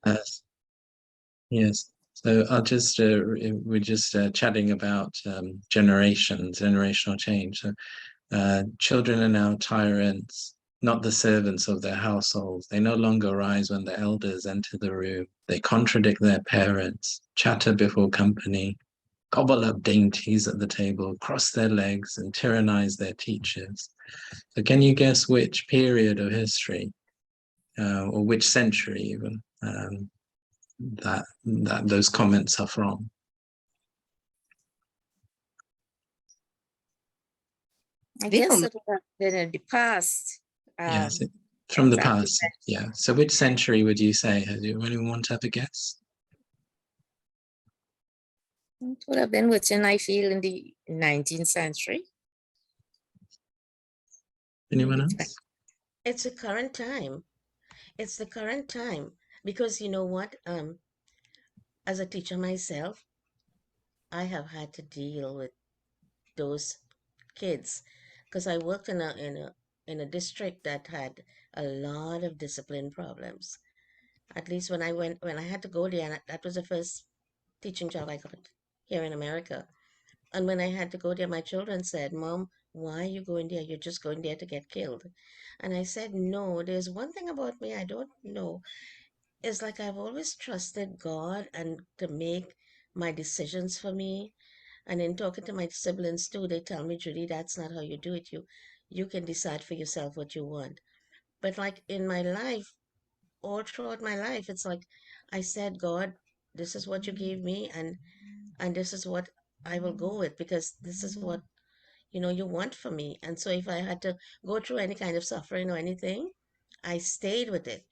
Uh, yes. So I'll just we're just chatting about generational change. So children are now tyrants, not the servants of their households. They no longer rise when the elders enter the room. They contradict their parents, chatter before company, gobble up dainties at the table, cross their legs, and tyrannize their teachers. So can you guess which period of history, or which century even, that those comments are from? I guess it would have been in the past. Yes, from the past. Yeah. So which century would you say? Do anyone want to have a guess? It would have been within, I feel, in the 19th century. Anyone else? It's the current time. It's the current time. Because you know what? As a teacher myself, I have had to deal with those kids because I worked in a district that had a lot of discipline problems. At least when I had to go there, and that was the first teaching job I got here in America. And when I had to go there, my children said, "Mom, why are you going there? You're just going there to get killed." And I said, "No, there's one thing about me I don't know. It's like I've always trusted God and to make my decisions for me. And in talking to my siblings too, they tell me, Judy, that's not how you do it. You can decide for yourself what you want." But like in my life, all throughout my life, it's like I said, God, this is what you gave me, and this is what I will go with because this is what you want for me. And so if I had to go through any kind of suffering or anything, I stayed with it.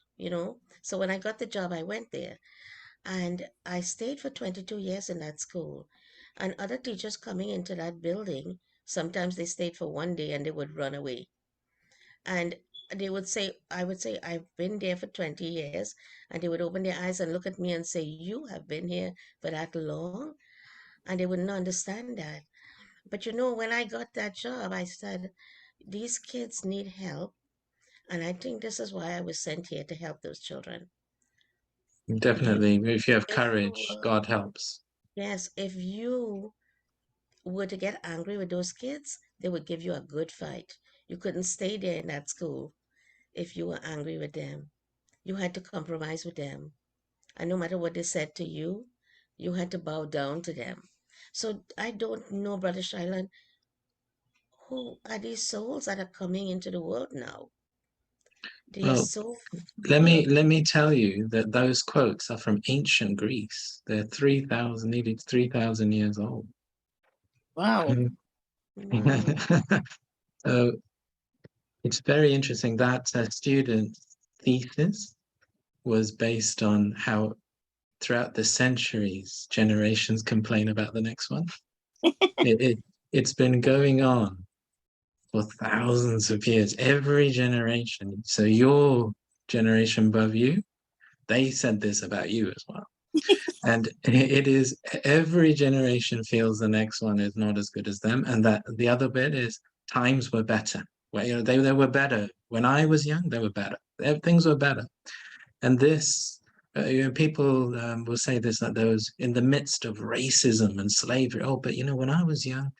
So when I got the job, I went there and I stayed for 22 years in that school. And other teachers coming into that building, sometimes they stayed for one day and they would run away. And they would say, I would say, I've been there for 20 years. And they would open their eyes and look at me and say, you have been here for that long? And they wouldn't understand that. But when I got that job, I said, these kids need help. And I think this is why I was sent here to help those children. Definitely. If you have courage, God helps. Yes, if you were to get angry with those kids, they would give you a good fight. You couldn't stay there in that school if you were angry with them. You had to compromise with them. And no matter what they said to you, you had to bow down to them. So I don't know, Brother Shailan, who are these souls that are coming into the world now? They are so let me tell you that those quotes are from ancient Greece. They're 3,000, nearly 3,000 years old. Wow. So it's very interesting that student's thesis was based on how throughout the centuries, generations complain about the next one. It's been going on for thousands of years, every generation. So your generation above you, they said this about you as well. And it is every generation feels the next one is not as good as them. And that the other bit is times were better. Well, they were better. When I was young, they were better. Things were better. And this, people will say this, that there was in the midst of racism and slavery. Oh, but when I was young,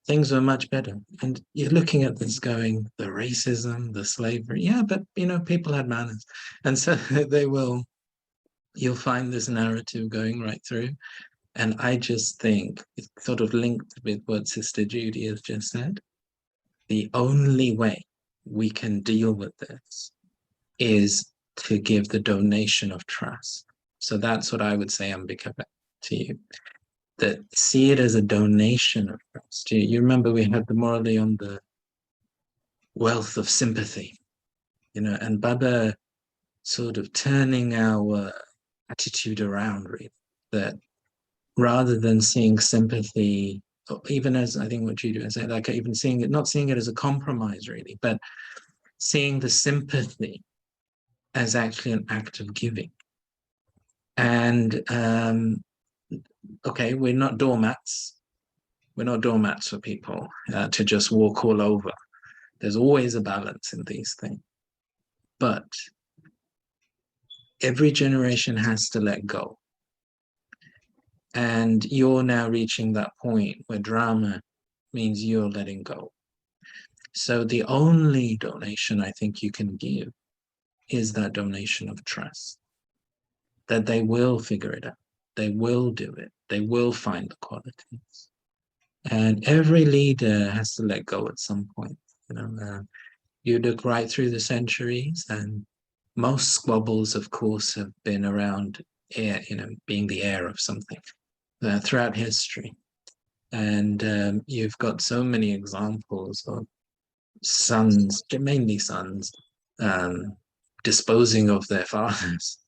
things were much better. And you're looking at this going, the racism, the slavery. Yeah, but people had manners. And so you'll find this narrative going right through. And I just think it's sort of linked with what Sister Judy has just said. The only way we can deal with this is to give the donation of trust. So that's what I would say, Ambika, to you. That see it as a donation of trust. You remember we had the morally on the wealth of sympathy, and Baba sort of turning our attitude around, really, that rather than seeing sympathy, even as I think what Judy was saying, like even not seeing it as a compromise, really, but seeing the sympathy as actually an act of giving. And okay, we're not doormats. We're not doormats for people to just walk all over. There's always a balance in these things. But every generation has to let go. And you're now reaching that point where drama means you're letting go. So the only donation I think you can give is that donation of trust, that they will figure it out. They will do it. They will find the qualities. And every leader has to let go at some point. You look right through the centuries, and most squabbles, of course, have been around air, being the heir of something throughout history. And you've got so many examples of sons, mainly sons, disposing of their fathers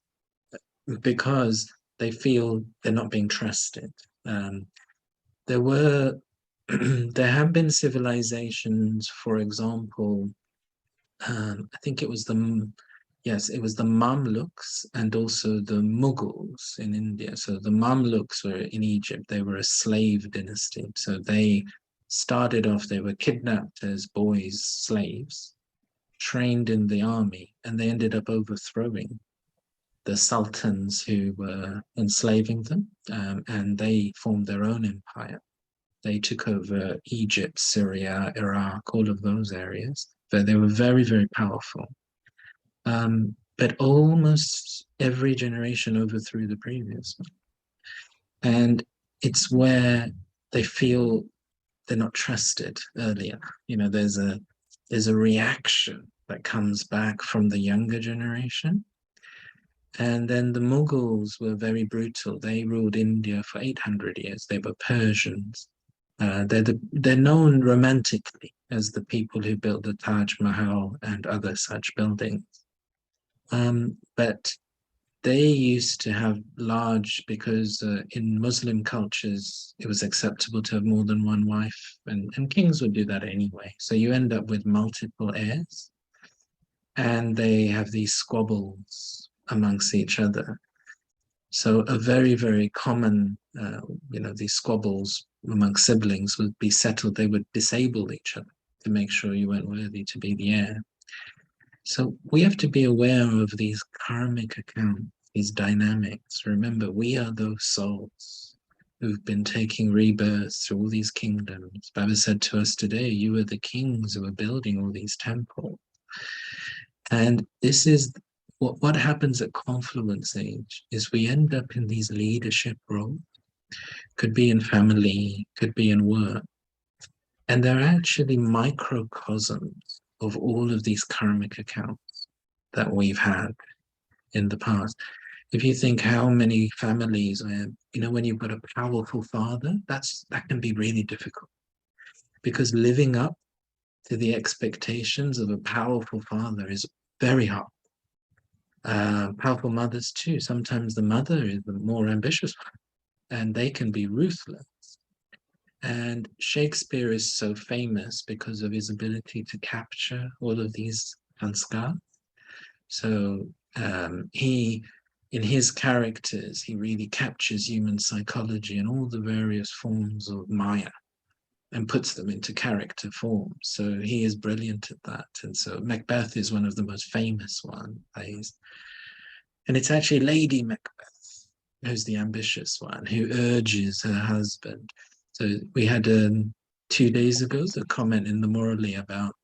because they feel they're not being trusted. There have been civilizations, for example, I think it was the Mamluks and also the Mughals in India. So the Mamluks were in Egypt. They were a slave dynasty. So they started off, they were kidnapped as boys, slaves, trained in the army, and they ended up overthrowing the sultans who were enslaving them, and they formed their own empire. They took over Egypt, Syria, Iraq, all of those areas. But they were very, very powerful. But almost every generation overthrew the previous one. And it's where they feel they're not trusted earlier. There's a reaction that comes back from the younger generation. And then the Mughals were very brutal. They ruled India for 800 years. They were Persians. They're known romantically as the people who built the Taj Mahal and other such buildings. But they used to have large, because in Muslim cultures, it was acceptable to have more than one wife, and kings would do that anyway. So you end up with multiple heirs, and they have these squabbles amongst each other. So a very, very common, these squabbles amongst siblings would be settled. They would disable each other to make sure you weren't worthy to be the heir. So we have to be aware of these karmic accounts, these dynamics. Remember, we are those souls who've been taking rebirths through all these kingdoms. Baba said to us today, you are the kings who are building all these temples. And this is what happens at confluence age, is we end up in these leadership roles. Could be in family, could be in work. And they're actually microcosms of all of these karmic accounts that we've had in the past. If you think how many families, when you've got a powerful father, that can be really difficult, because living up to the expectations of a powerful father is very hard. Powerful mothers too. Sometimes the mother is the more ambitious one, and they can be ruthless. And Shakespeare is so famous because of his ability to capture all of these sanskars. So in his characters, he really captures human psychology and all the various forms of Maya and puts them into character form. So he is brilliant at that. And so Macbeth is one of the most famous ones. And it's actually Lady Macbeth who's the ambitious one, who urges her husband. So we had 2 days ago the comment in the Morally about,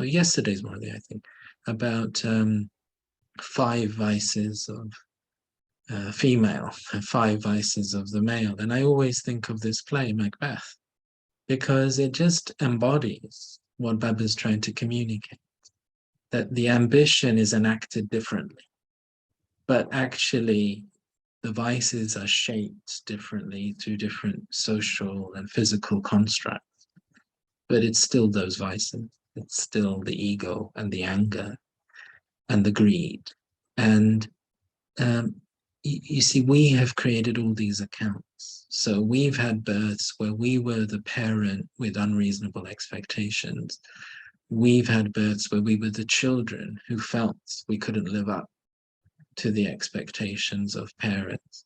yesterday's Morally, I think, about 5 vices of female, 5 vices of the male. And I always think of this play, Macbeth, because it just embodies what Baba's trying to communicate, that the ambition is enacted differently, but actually the vices are shaped differently through different social and physical constructs. But it's still those vices. It's still the ego and the anger and the greed. And you see, we have created all these accounts. So we've had births where we were the parent with unreasonable expectations. We've had births where we were the children who felt we couldn't live up to the expectations of parents.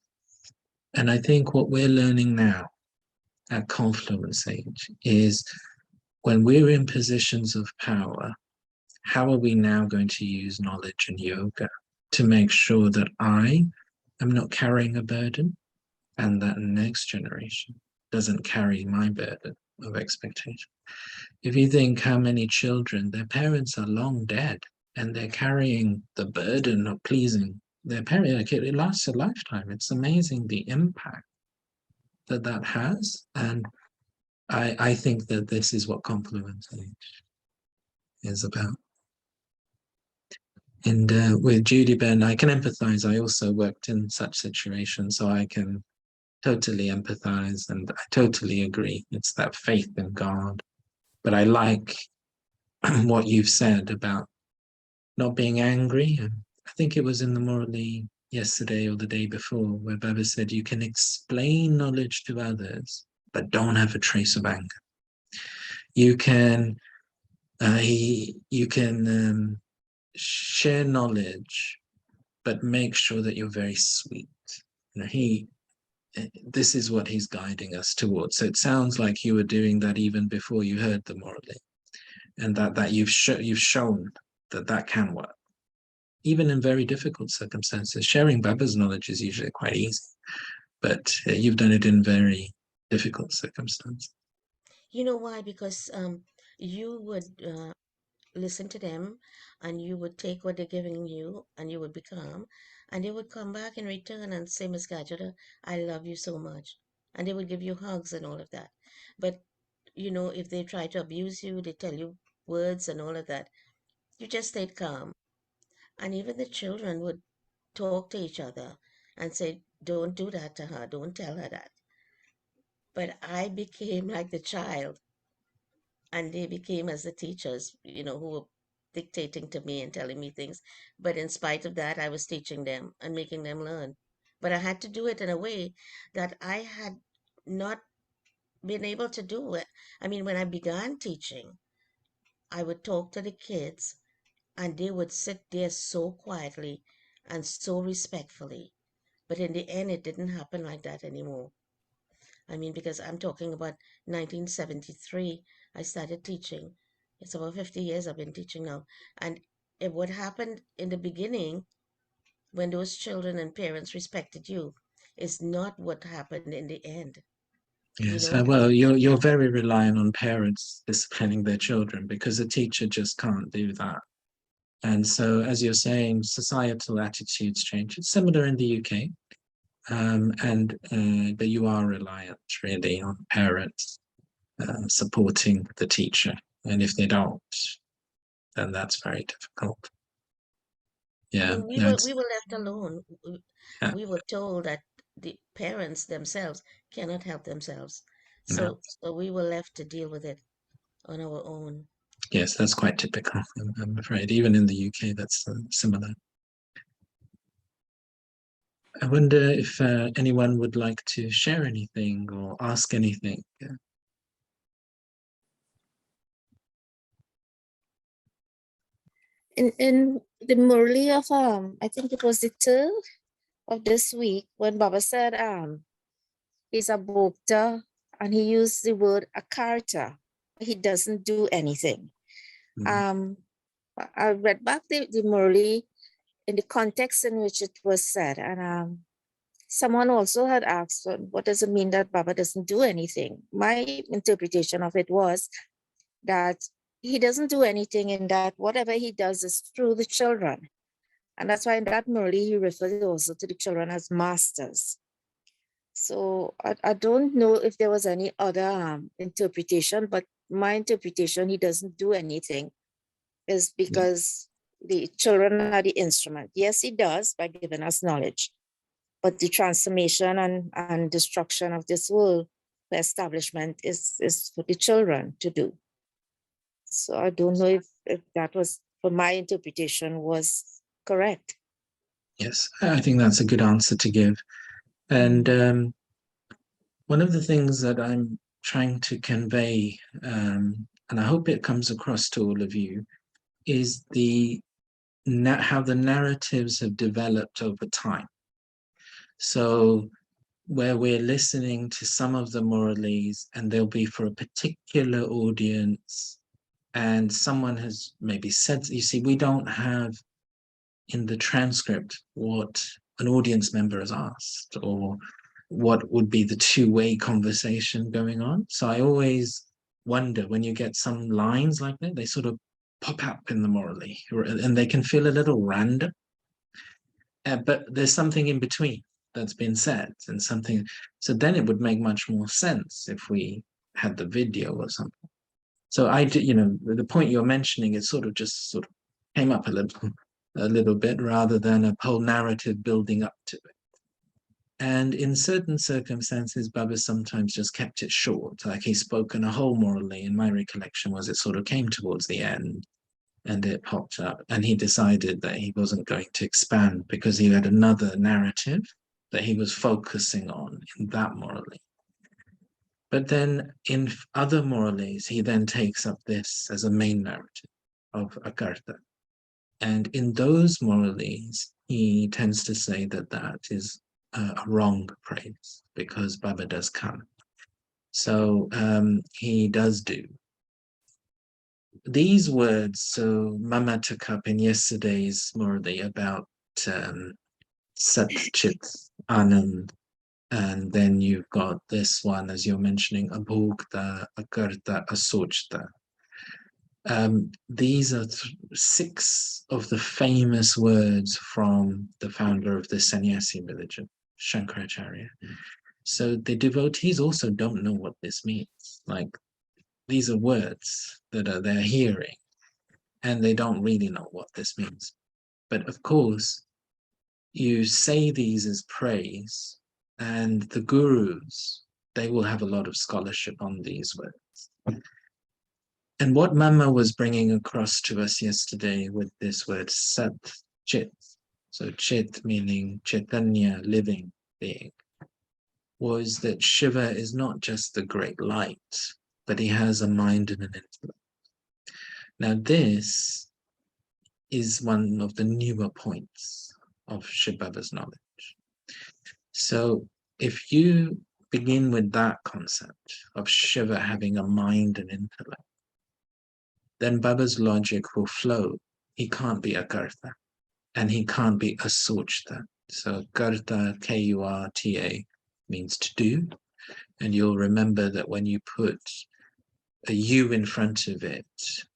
And I think what we're learning now at confluence age is, when we're in positions of power, how are we now going to use knowledge and yoga to make sure that I am not carrying a burden and that next generation doesn't carry my burden of expectation. If you think how many children, their parents are long dead and they're carrying the burden of pleasing their parents, like it lasts a lifetime. It's amazing the impact that that has. And I think that this is what Confluence Age is about. And with Judy Ben, I can empathize. I also worked in such situations, so I can totally empathize and I totally agree. It's that faith in God. But I like what you've said about not being angry. And I think it was in the Morally yesterday or the day before where Baba said you can explain knowledge to others, but don't have a trace of anger. You can share knowledge, but make sure that you're very sweet. You know, this is what he's guiding us towards. So it sounds like you were doing that even before you heard the Morally, and that you've shown that can work, even in very difficult circumstances. Sharing Baba's knowledge is usually quite easy, but you've done it in very difficult circumstances. You know why? Because you would listen to them and you would take what they're giving you and you would be calm and they would come back in return and say, Miss Gadgeta, I love you so much. And they would give you hugs and all of that. But, you know, if they try to abuse you, they tell you words and all of that, you just stayed calm. And even the children would talk to each other and say, don't do that to her, don't tell her that. But I became like the child and they became as the teachers, you know, who were dictating to me and telling me things. But in spite of that, I was teaching them and making them learn. But I had to do it in a way that I had not been able to do it. I mean, when I began teaching, I would talk to the kids and they would sit there so quietly and so respectfully. But in the end, it didn't happen like that anymore. I mean, because I'm talking about 1973, I started teaching. It's about 50 years I've been teaching now. And what happened in the beginning, when those children and parents respected you, is not what happened in the end. You Yes, know, well, you're very reliant on parents disciplining their children because a teacher just can't do that. And so, as you're saying, societal attitudes change. It's similar in the UK, but you are reliant really on parents supporting the teacher, and if they don't, then that's very difficult. I Yeah, mean, we no, were it's we were left alone. yeah, We were told that the parents themselves cannot help themselves. no, So we were left to deal with it on our own. yes, that's quite typical. I'm afraid, even in the UK, that's similar. I wonder if anyone would like to share anything or ask anything. In the Murli of I think it was the 3rd of this week when Baba said he's a bhokta and he used the word akarta. He doesn't do anything. Mm. I read back the Murli in the context in which it was said, and someone also had asked, what does it mean that Baba doesn't do anything? My interpretation of it was that he doesn't do anything in that whatever he does is through the children. And that's why in that Murli, he refers also to the children as masters. So I don't know if there was any other interpretation, but my interpretation, he doesn't do anything, is because the children are the instrument. Yes, he does by giving us knowledge, but the transformation and destruction of this world, the establishment is for the children to do. So I don't know if that was, for my interpretation, was correct. Yes, I think that's a good answer to give. And one of the things that I'm trying to convey, and I hope it comes across to all of you, is how the narratives have developed over time. So where we're listening to some of the Morales and they'll be for a particular audience, and someone has maybe said, you see, we don't have in the transcript what an audience member has asked, or what would be the two-way conversation going on. So I always wonder, when you get some lines like that, they sort of pop up in the morally, and they can feel a little random. But there's something in between that's been said, and something. So then it would make much more sense if we had the video or something. So I did, the point you're mentioning, it sort of came up a little bit, rather than a whole narrative building up to it. And in certain circumstances, Baba sometimes just kept it short, like he's spoken a whole morally. And my recollection was it sort of came towards the end and it popped up, and he decided that he wasn't going to expand because he had another narrative that he was focusing on in that morally. But then in other moralies, he then takes up this as a main narrative of Akarta. And in those moralies, he tends to say that that is a wrong praise, because Baba does come. So he does do these words. So Mama took up in yesterday's morally about Sat, Chit, Anand, and then you've got this one, as you're mentioning, Abhokta, Akarta, Asochta. These are 6 of the famous words from the founder of the sannyasi religion, Shankaracharya. So the devotees also don't know what this means. Like, these are words that they're hearing, and they don't really know what this means. But of course, you say these as praise, and the gurus, they will have a lot of scholarship on these words. And what Mama was bringing across to us yesterday with this word Sat Chit, so Chit meaning Chaitanya, living being, was that Shiva is not just the great light, but he has a mind and an intellect. Now this is one of the newer points of Shiv Baba's knowledge. So if you begin with that concept of Shiva having a mind and intellect, then Baba's logic will flow. He can't be a Karta, and he can't be a Sochta. So Karta, Kurta, means to do. And you'll remember that when you put a U in front of it,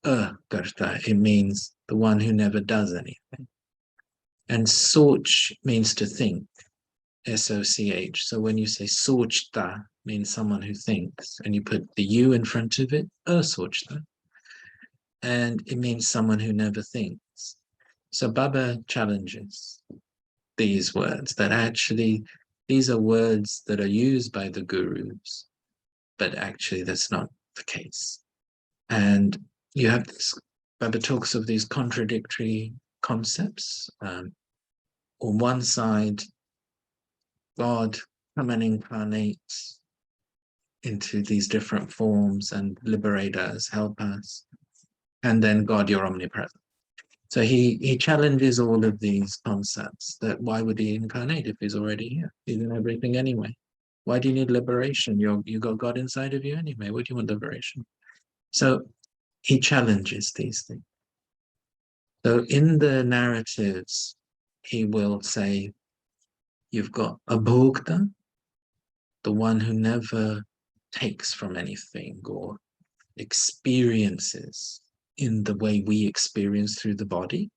Karta, it means the one who never does anything. And Soch means to think, S-O-C-H. So when you say Sochta, means someone who thinks, and you put the U in front of it, Sochta, and it means someone who never thinks. So Baba challenges these words, that actually these are words that are used by the gurus, but actually that's not the case. And you have this, Baba talks of these contradictory concepts. On one side, God come and incarnate into these different forms and liberate us, help us. And then God, you're omnipresent. So he challenges all of these concepts, that why would he incarnate if he's already here? He's in everything anyway. Why do you need liberation? You got God inside of you anyway. What do you want liberation? So he challenges these things. So in the narratives, he will say, you've got Abhokta, the one who never takes from anything or experiences in the way we experience through the body.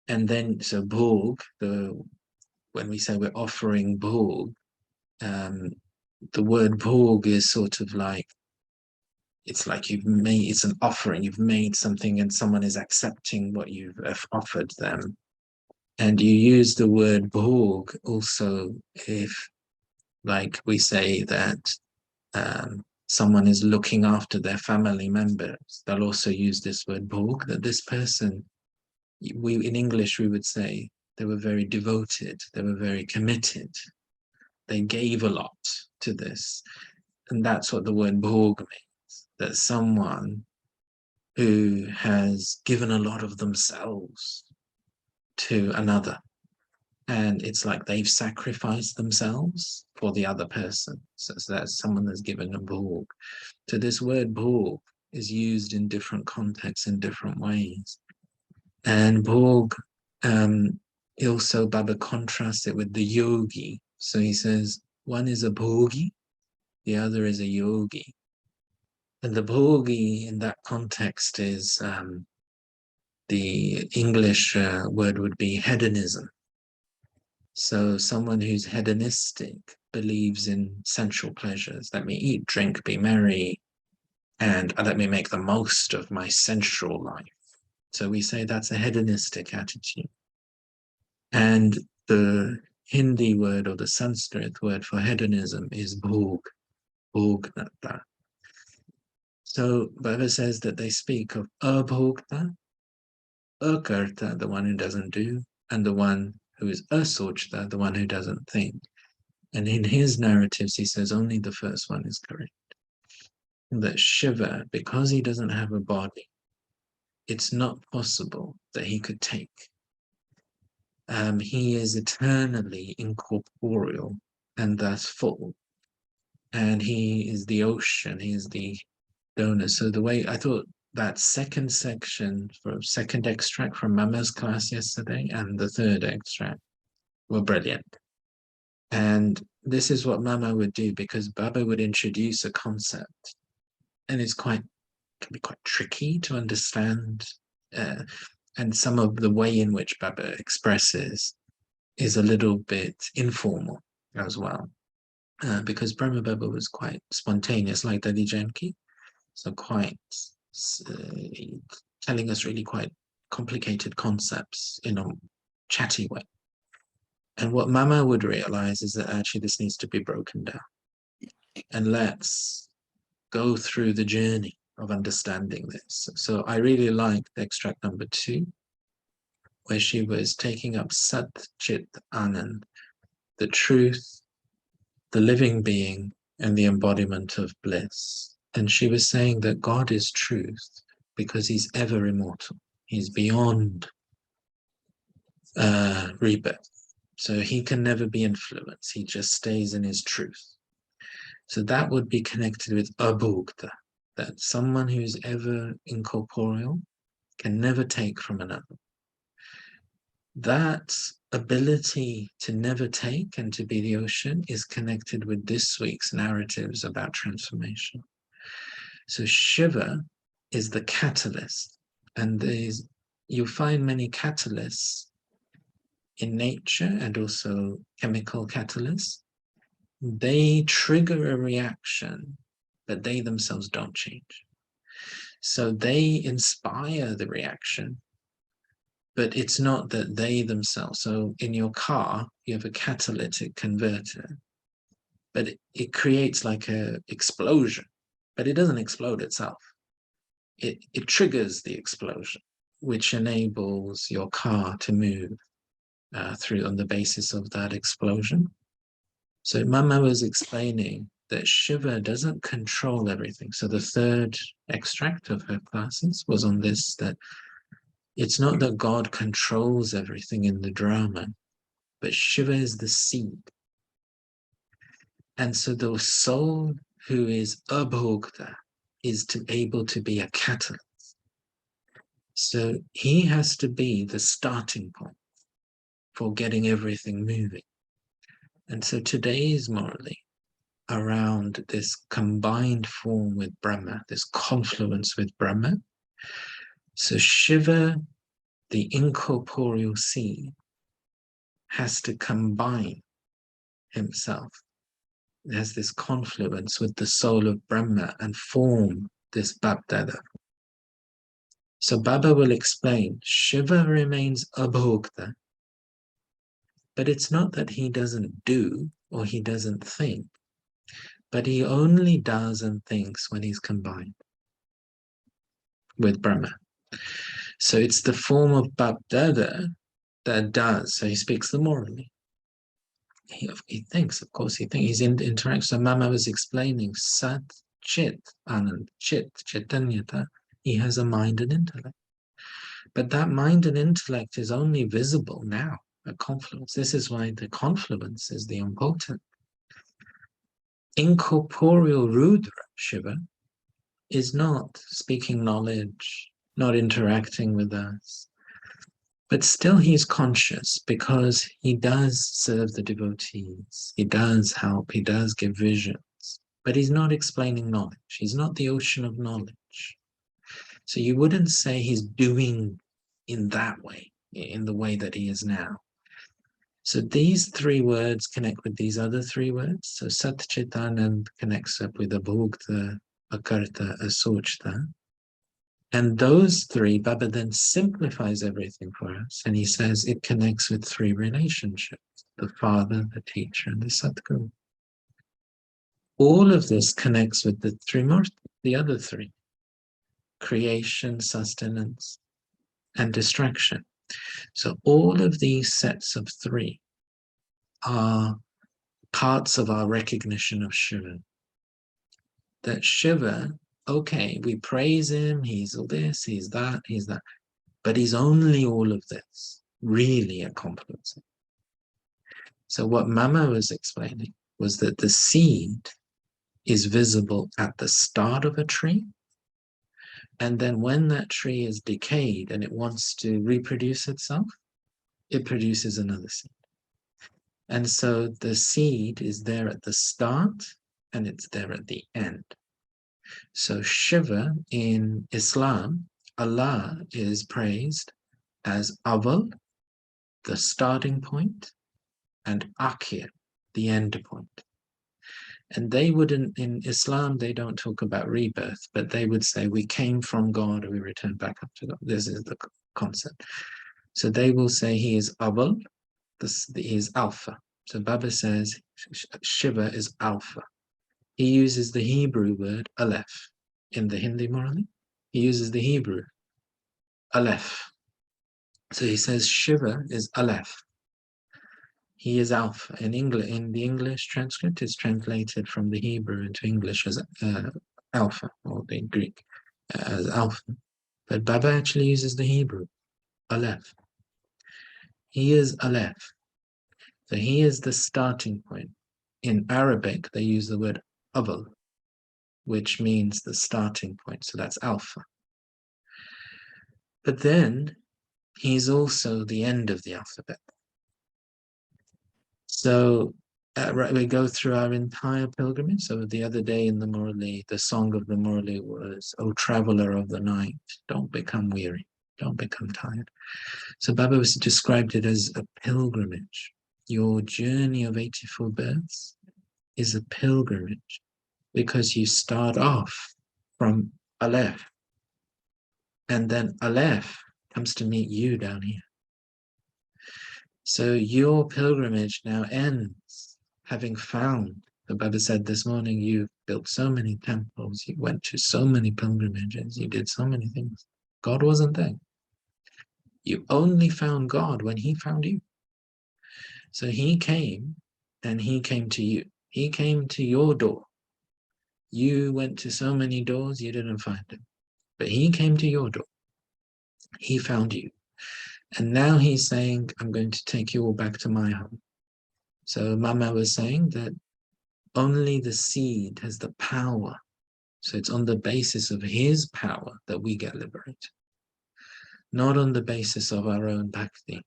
And then, so Bhog, when we say we're offering Bhog, the word Bhog is sort of like, it's like it's an offering, you've made something and someone is accepting what you've offered them. And you use the word Bhog also if, like, we say that someone is looking after their family members, they'll also use this word Bhog, that this person, in English we would say they were very devoted, they were very committed, they gave a lot to this. And that's what the word Bhog means, that someone who has given a lot of themselves to another. And it's like they've sacrificed themselves for the other person. So that's someone that's given a Bhog. So this word Bhog is used in different contexts in different ways. And Bhog Also, Baba contrasts it with the yogi. So he says, one is a bhogi, the other is a yogi. And the bhogi in that context is the English word would be hedonism. So someone who's hedonistic believes in sensual pleasures. Let me eat, drink, be merry, and let me make the most of my sensual life. So we say that's a hedonistic attitude. And the Hindi word or the Sanskrit word for hedonism is bhog, bhognata. So Baba says that they speak of abhogta, akarta, the one who doesn't do, and the one who is asochta, the one who doesn't think. And in his narratives, he says only the first one is correct. That Shiva, because he doesn't have a body, it's not possible that he could take. He is eternally incorporeal and thus full. And he is the ocean, he is the donor. So the way I thought that second section, for second extract from Mama's class yesterday and the third extract were brilliant. And this is what Mama would do, because Baba would introduce a concept and it's can be quite tricky to understand. And some of the way in which Baba expresses is a little bit informal as well. Because Brahma Baba was quite spontaneous, like Dadi Janki. So quite telling us really quite complicated concepts in a chatty way. And what Mama would realize is that actually this needs to be broken down. And let's go through the journey of understanding this. So I really like extract number 2, where she was taking up Sat, Chit, Anand, the truth, the living being, and the embodiment of bliss. And she was saying that God is truth because he's ever immortal. He's beyond rebirth. So he can never be influenced. He just stays in his truth. So that would be connected with abhogta, that someone who's ever incorporeal can never take from another. That ability to never take and to be the ocean is connected with this week's narratives about transformation. So Shiva is the catalyst, and you'll find many catalysts in nature and also chemical catalysts. They trigger a reaction, but they themselves don't change. So they inspire the reaction, but it's not that they themselves. So in your car, you have a catalytic converter, but it creates like a explosion, but it doesn't explode itself. It triggers the explosion, which enables your car to move through on the basis of that explosion. So Mama was explaining that Shiva doesn't control everything. So the third extract of her classes was on this, that it's not that God controls everything in the drama, but Shiva is the seed. And so the soul who is abhogta is able to be a catalyst. So he has to be the starting point for getting everything moving. And so today is morally around this combined form with Brahma, this confluence with Brahma. So Shiva, the incorporeal seed, has to combine himself. It has this confluence with the soul of Brahma and form this Bapdada. So Baba will explain, Shiva remains abhogta, but it's not that he doesn't do or he doesn't think, but he only does and thinks when he's combined with Brahma. So it's the form of Bapdada that does. So he speaks the morally. He thinks, of course, he thinks. He's in interaction. So Mama was explaining Sat, Chit, Anand, Chit, Chaitanyata. He has a mind and intellect. But that mind and intellect is only visible now, a confluence. This is why the confluence is the important. Incorporeal Rudra, Shiva, is not speaking knowledge, not interacting with us. But still he's conscious because he does serve the devotees. He does help. He does give visions. But he's not explaining knowledge. He's not the ocean of knowledge. So you wouldn't say he's doing in that way, in the way that he is now. So these three words connect with these other three words. So Sat Chit Anand connects up with Abhokta, Akarta, Asochta. And those three, Baba then simplifies everything for us. And he says it connects with three relationships: the father, the teacher, and the Satguru. All of this connects with the Trimurti, the other three: creation, sustenance, and distraction. So all of these sets of three are parts of our recognition of Shiva. That Shiva, okay, we praise him, he's all this, he's that, but he's only all of this, really a confluence. So what Mama was explaining was that the seed is visible at the start of a tree, and then when that tree is decayed and it wants to reproduce itself, it produces another seed. And so the seed is there at the start and it's there at the end. So Shiva in Islam, Allah is praised as Aval, the starting point, and Akhir, the end point. And they wouldn't, in Islam, they don't talk about rebirth, but they would say we came from God, we return back up to God. This is the concept. So they will say he is Aval, he is Alpha. So Baba says Shiva is Alpha. He uses the Hebrew word Aleph. In the Hindi Murali, he uses the Hebrew Aleph. So he says Shiva is Aleph. He is Alpha. In English, in the English transcript, it's translated from the Hebrew into English as Alpha, or the Greek as Alpha. But Baba actually uses the Hebrew Aleph. He is Aleph. So he is the starting point. In Arabic, they use the word Aval, which means the starting point. So that's Alpha. But then he's also the end of the alphabet. So we go through our entire pilgrimage. So the other day in the Murali, the song of the Murali was, "O traveler of the night, don't become weary, don't become tired." So Baba was described it as a pilgrimage. Your journey of 84 births is a pilgrimage because you start off from Aleph, and then Aleph comes to meet you down here. So your pilgrimage now ends having found, the Baba said this morning, you built so many temples, you went to so many pilgrimages, you did so many things. God wasn't there. You only found God when he found you. So he came and he came to you. He came to your door. You went to so many doors, you didn't find him. But he came to your door. He found you. And now he's saying, I'm going to take you all back to my home. So Mama was saying that only the seed has the power. So it's on the basis of his power that we get liberated, not on the basis of our own bhakti.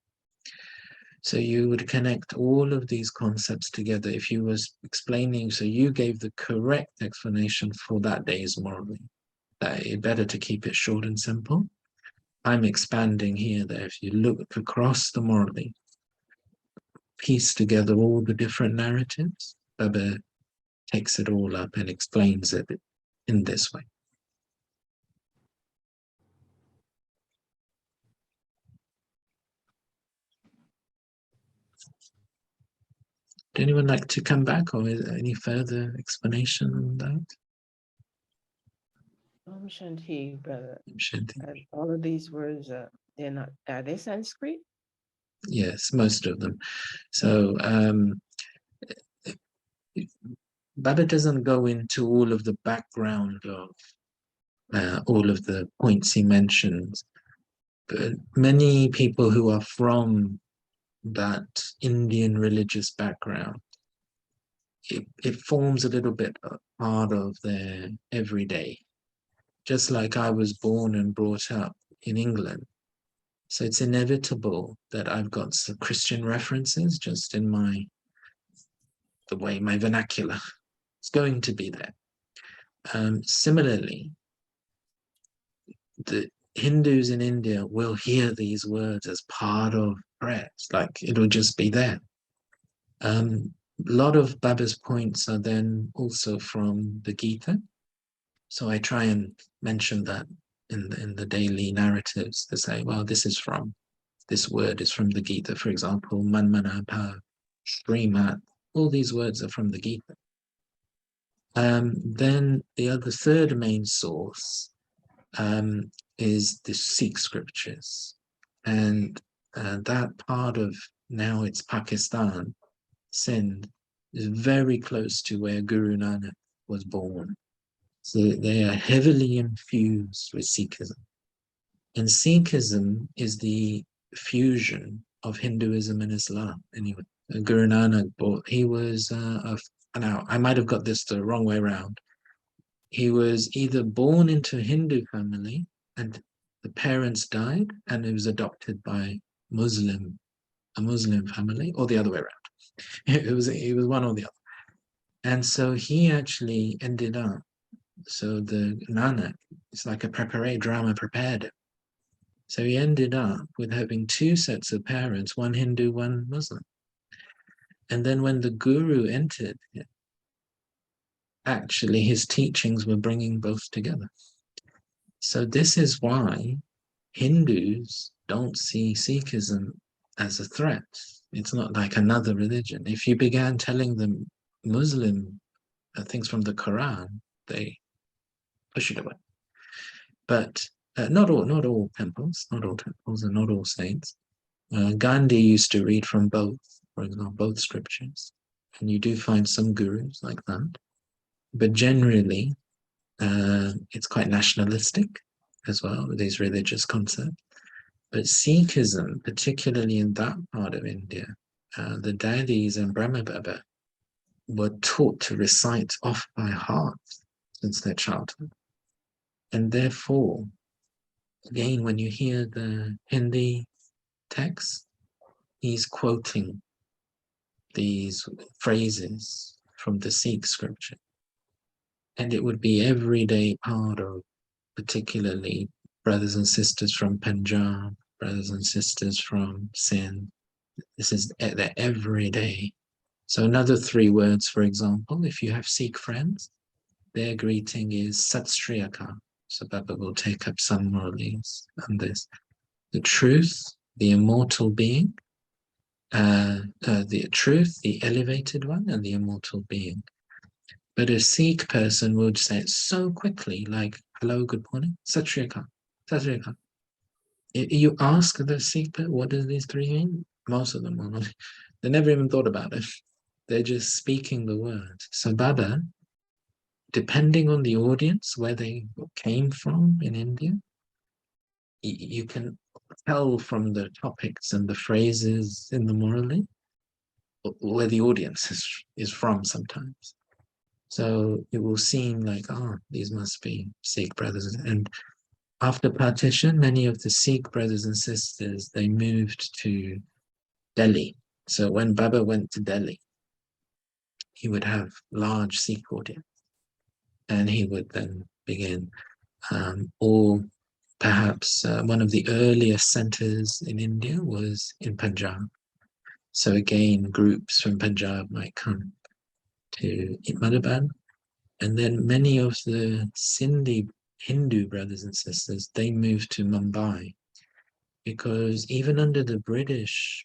So you would connect all of these concepts together if you was explaining, so you gave the correct explanation for that day's Murali. That it's better to keep it short and simple. I'm expanding here that if you look across the Murali, piece together all the different narratives, Baba takes it all up and explains it in this way. Would anyone like to come back, or is there any further explanation on that? Shanti, brother. Shanti. All of these words, they're not, are they Sanskrit? Yes, most of them. So Baba doesn't go into all of the background of all of the points he mentions, but many people who are from that Indian religious background, it forms a little bit a part of their everyday. Just like I was born and brought up in England, So it's inevitable that I've got some Christian references just in the way my vernacular is going to be there. Similarly, the Hindus in India will hear these words as part of prayers, like it'll just be there. A lot of Baba's points are then also from the Gita. So I try and mention that in the daily narratives to say, well, this word is from the Gita, for example, Manmanabha, Srimat, all these words are from the Gita. Then the third main source is the Sikh scriptures. And that part of, now it's Pakistan, Sindh, is very close to where Guru Nanak was born. So they are heavily infused with Sikhism. And Sikhism is the fusion of Hinduism and Islam. Anyway, Guru Nanak, he was, now I might have got this the wrong way around. He was either born into a Hindu family and the parents died and he was adopted by a Muslim family, or the other way around. It was one or the other. And so he actually ended up, so the Nanak, it's like a drama prepared him. So he ended up with having two sets of parents, one Hindu, one Muslim. And then when the Guru entered, actually his teachings were bringing both together. So this is why Hindus don't see Sikhism as a threat. It's not like another religion. If you began telling them Muslim things from the Quran, they push it away. But not all temples, and not all saints. Gandhi used to read from both, for example, both scriptures. And you do find some gurus like that. But generally, it's quite nationalistic as well, with these religious concepts. But Sikhism, particularly in that part of India, the Dadis and Brahma Baba were taught to recite off by heart since their childhood. And therefore, again, when you hear the Hindi text, he's quoting these phrases from the Sikh scripture. And it would be everyday part of, particularly brothers and sisters from Punjab, brothers and sisters from Sindh. This is their everyday. So another 3 words, for example, if you have Sikh friends, their greeting is Sat Sri Akal. So Baba will take up some Murlis on this. The truth, the immortal being, the truth, the elevated one, and the immortal being. But a Sikh person would say it so quickly, like, hello, good morning, Sat Sri Akal, Sat Sri Akal. You ask the Sikh, what does these 3 mean? Most of them will not. They never even thought about it. They're just speaking the word. So Baba, depending on the audience, where they came from in India, you can tell from the topics and the phrases in the Murali where the audience is from sometimes. So it will seem like, these must be Sikh brothers. And after partition, many of the Sikh brothers and sisters, they moved to Delhi. So when Baba went to Delhi, he would have large Sikh audience. And he would then begin, or perhaps one of the earliest centers in India was in Punjab. So again, groups from Punjab might come to Madhaban. And then many of the Sindhi Hindu brothers and sisters, they moved to Mumbai, because even under the British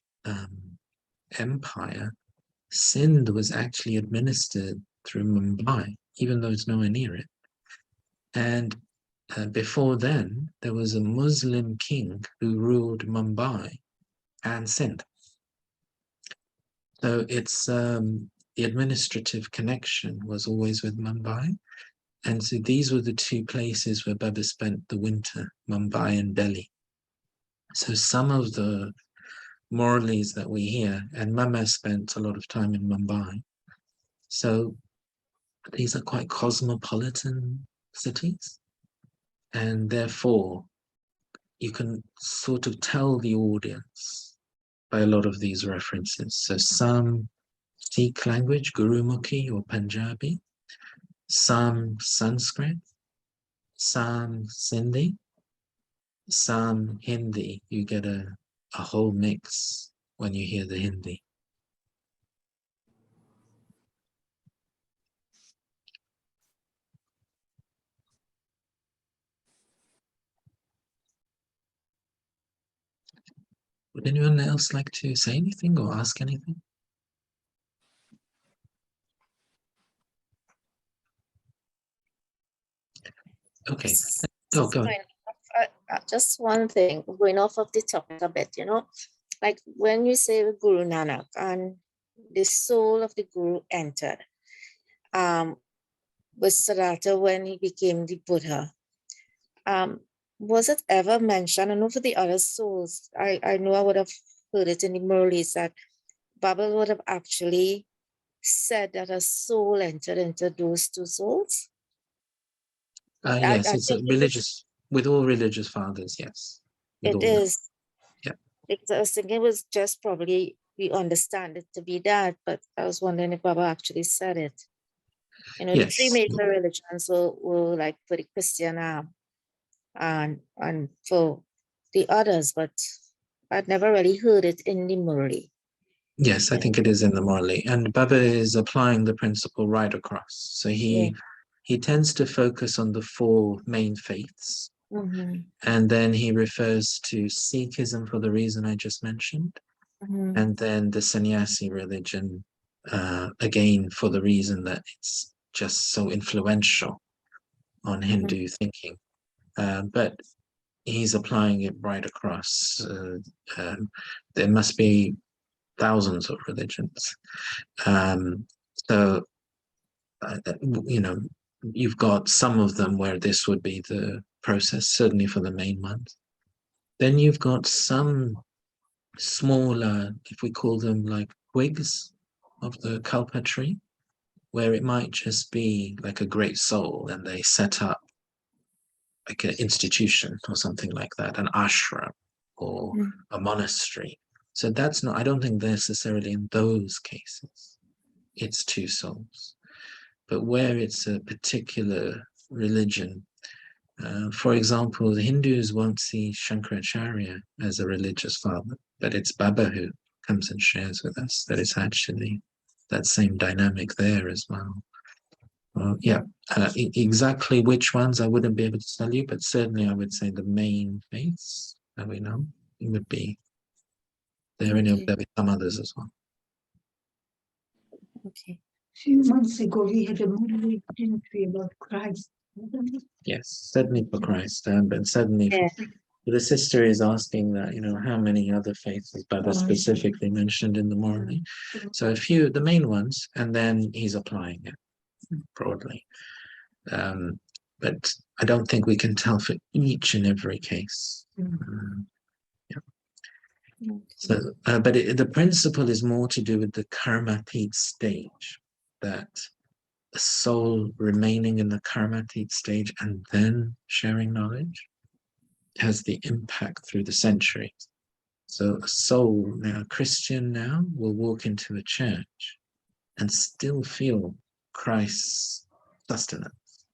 Empire, Sindh was actually administered through Mumbai, even though it's nowhere near it. And before then, there was a Muslim king who ruled Mumbai and Sindh. So it's the administrative connection was always with Mumbai. And so these were the 2 places where Baba spent the winter, Mumbai and Delhi. So some of the Murlis that we hear, and Mama spent a lot of time in Mumbai. So these are quite cosmopolitan cities. And therefore, you can sort of tell the audience by a lot of these references. So some Sikh language, Gurumukhi or Punjabi, some Sanskrit, some Sindhi, some Hindi. You get a whole mix when you hear the Hindi. Would anyone else like to say anything or ask anything? Okay. Oh, go ahead. Just one thing, going off of the topic a bit, like when you say Guru Nanak and the soul of the Guru entered, with Siddhartha when he became the Buddha, was it ever mentioned? I know for the other souls, I know I would have heard it in the Murlis that Baba would have actually said that a soul entered into those two souls. Yes, I it's a think religious, with all religious fathers, yes. With it all is. Yeah. Because I was thinking it was just probably, we understand it to be that, but I was wondering if Baba actually said it. The three Yes. major religions were like for the Christian and for the others, but I'd never really heard it in the Murli. Yes, I think it is in the Morley. And Baba is applying the principle right across. So he tends to focus on the four main faiths. And then he refers to Sikhism for the reason I just mentioned. And then the sannyasi religion, again, for the reason that it's just so influential on Hindu thinking. But he's applying it right across. There must be thousands of religions. So, you've got some of them where this would be the process, certainly for the main ones. Then you've got some smaller, if we call them like twigs of the Kalpa tree, where it might just be like a great soul and they set up like an institution or something like that, an ashram or a monastery. So that's not, I don't think necessarily in those cases it's two souls. But where it's a particular religion, for example, the Hindus won't see Shankaracharya as a religious father, but it's Baba who comes and shares with us that it's actually that same dynamic there as well. Exactly which ones I wouldn't be able to tell you, but certainly I would say the main faiths that we know it would be there, and there'll be some others as well. Okay. A few months ago, we had a movie, didn't we, about Christ? Yes, certainly for Christ, but certainly the sister is asking that, how many other faiths is Baba specifically mentioned in the Morley? So a few, the main ones, and then he's applying it broadly. But I don't think we can tell for each and every case. So, but the principle is more to do with the karmatit stage, that a soul remaining in the karmatit stage and then sharing knowledge has the impact through the centuries. So a soul, now a Christian now, will walk into a church and still feel Christ's sustenance.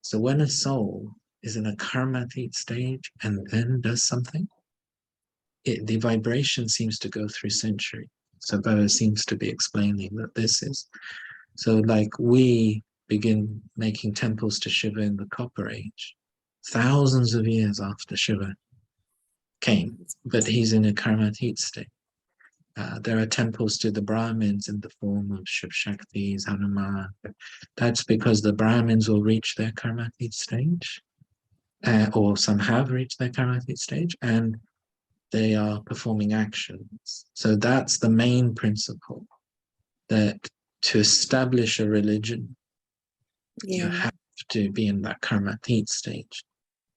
So when a soul is in a karmatit stage and then does something, the vibration seems to go through centuries. So Baba seems to be explaining that this is, so like we begin making temples to Shiva in the Copper Age, thousands of years after Shiva came, but he's in a karmatit state. There are temples to the Brahmins in the form of Shiv Shaktis, Hanuman. That's because the Brahmins will reach their karmatit stage, or some have reached their karmatit stage, and they are performing actions. So that's the main principle, that to establish a religion, you have to be in that karmatit stage.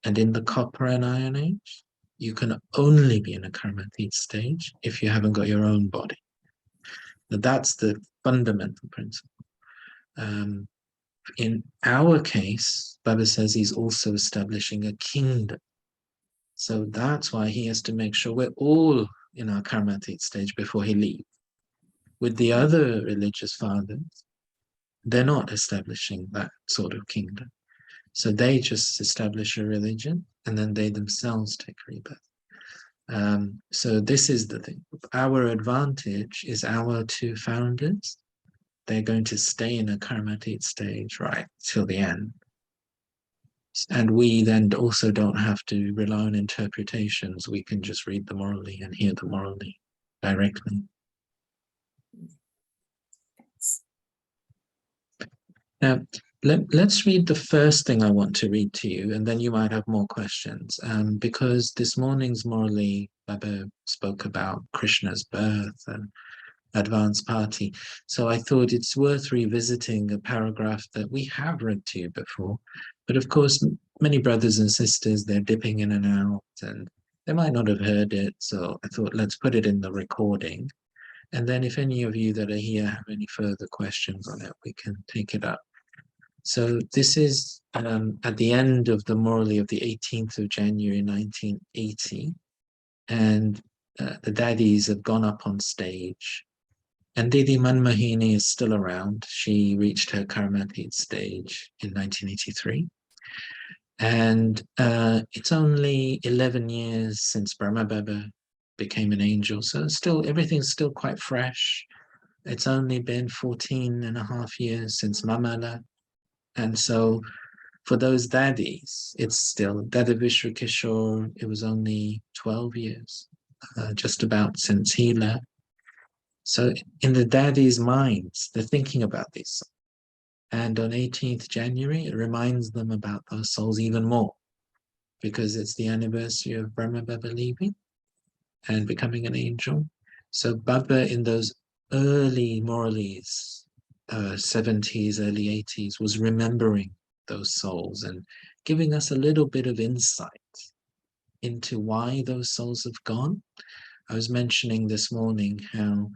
And in the Copper and Iron Age, you can only be in a karmatit stage if you haven't got your own body. Now, that's the fundamental principle. In our case, Baba says he's also establishing a kingdom. So that's why he has to make sure we're all in our karmatic stage before he leaves. With the other religious fathers, they're not establishing that sort of kingdom. So they just establish a religion and then they themselves take rebirth. So this is the thing. Our advantage is our two founders. They're going to stay in a karmatic stage right till the end. And we then also don't have to rely on interpretations. We can just read them orally and hear them orally directly. Now, let's read the first thing I want to read to you, and then you might have more questions. Because this morning's Murali, Baba spoke about Krishna's birth and advanced party. So I thought it's worth revisiting a paragraph that we have read to you before. But of course, many brothers and sisters, they're dipping in and out, and they might not have heard it. So I thought, let's put it in the recording. And then if any of you that are here have any further questions on it, we can take it up. So this is at the end of the Murali of the 18th of January 1980, and the daddies have gone up on stage, and Didi Manmohini is still around. She reached her karmatic stage in 1983, and it's only 11 years since Brahma Baba became an angel, so still everything's still quite fresh. It's only been 14 and a half years since Mamala. And so for those daddies, it's still Dada Vishwa Kishore, it was only 12 years, just about since he left. So in the daddies' minds, they're thinking about this. And on 18th January, it reminds them about those souls even more, because it's the anniversary of Brahma Baba leaving and becoming an angel. So Baba in those early Muralis, 70s, early 80s, was remembering those souls and giving us a little bit of insight into why those souls have gone. I was mentioning this morning how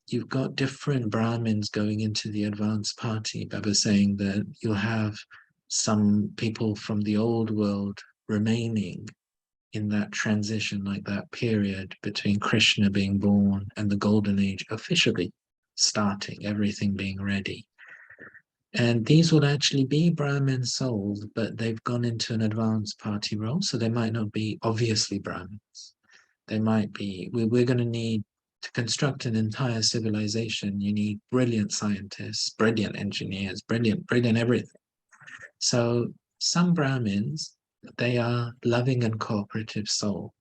you've got different Brahmins going into the advanced party. Baba saying that you'll have some people from the old world remaining in that transition, like that period between Krishna being born and the golden age officially starting, everything being ready. And these will actually be Brahmin souls, but they've gone into an advanced party role, so they might not be obviously Brahmins. They might be, we're going to need to construct an entire civilization. You need brilliant scientists, brilliant engineers, brilliant everything. So some Brahmins, they are loving and cooperative soul,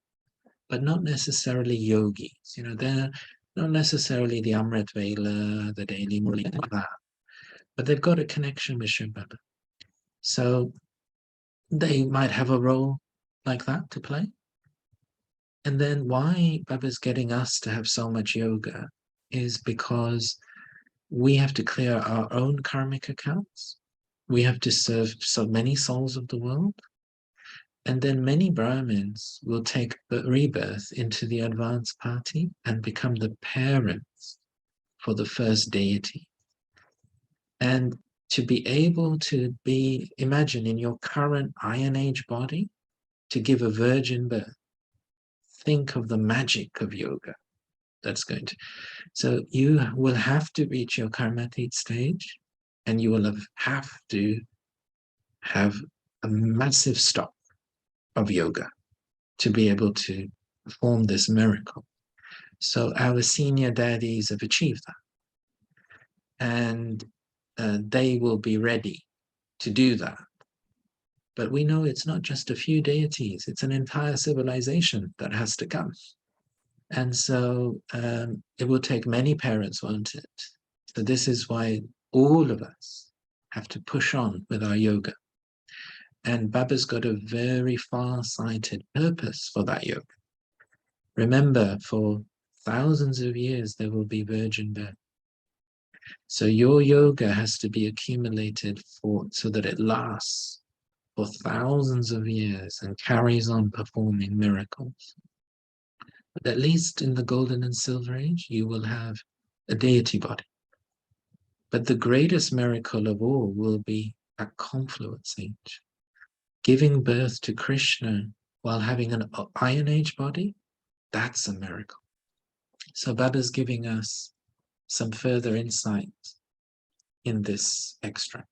but not necessarily yogis. You know, they're not necessarily the Amrit Vela, the daily Murli, like that. But they've got a connection with Shiv Baba. So they might have a role like that to play. And then why Baba's getting us to have so much yoga is because we have to clear our own karmic accounts. We have to serve so many souls of the world. And then many Brahmins will take the rebirth into the advanced party and become the parents for the first deity. And to be able to be, imagine in your current Iron Age body, to give a virgin birth. Think of the magic of yoga that's going to. So you will have to reach your karmatic stage, and you will have to have a massive stock of yoga to be able to perform this miracle. So our senior daddies have achieved that. And they will be ready to do that. But we know it's not just a few deities, it's an entire civilization that has to come. And so it will take many parents, won't it? So this is why all of us have to push on with our yoga. And Baba's got a very far-sighted purpose for that yoga. Remember, for thousands of years, there will be virgin birth. So your yoga has to be accumulated so that it lasts for thousands of years and carries on performing miracles. But at least in the golden and silver age, you will have a deity body. But the greatest miracle of all will be at confluence age, giving birth to Krishna while having an Iron Age body, that's a miracle. So Baba's giving us some further insight in this extract.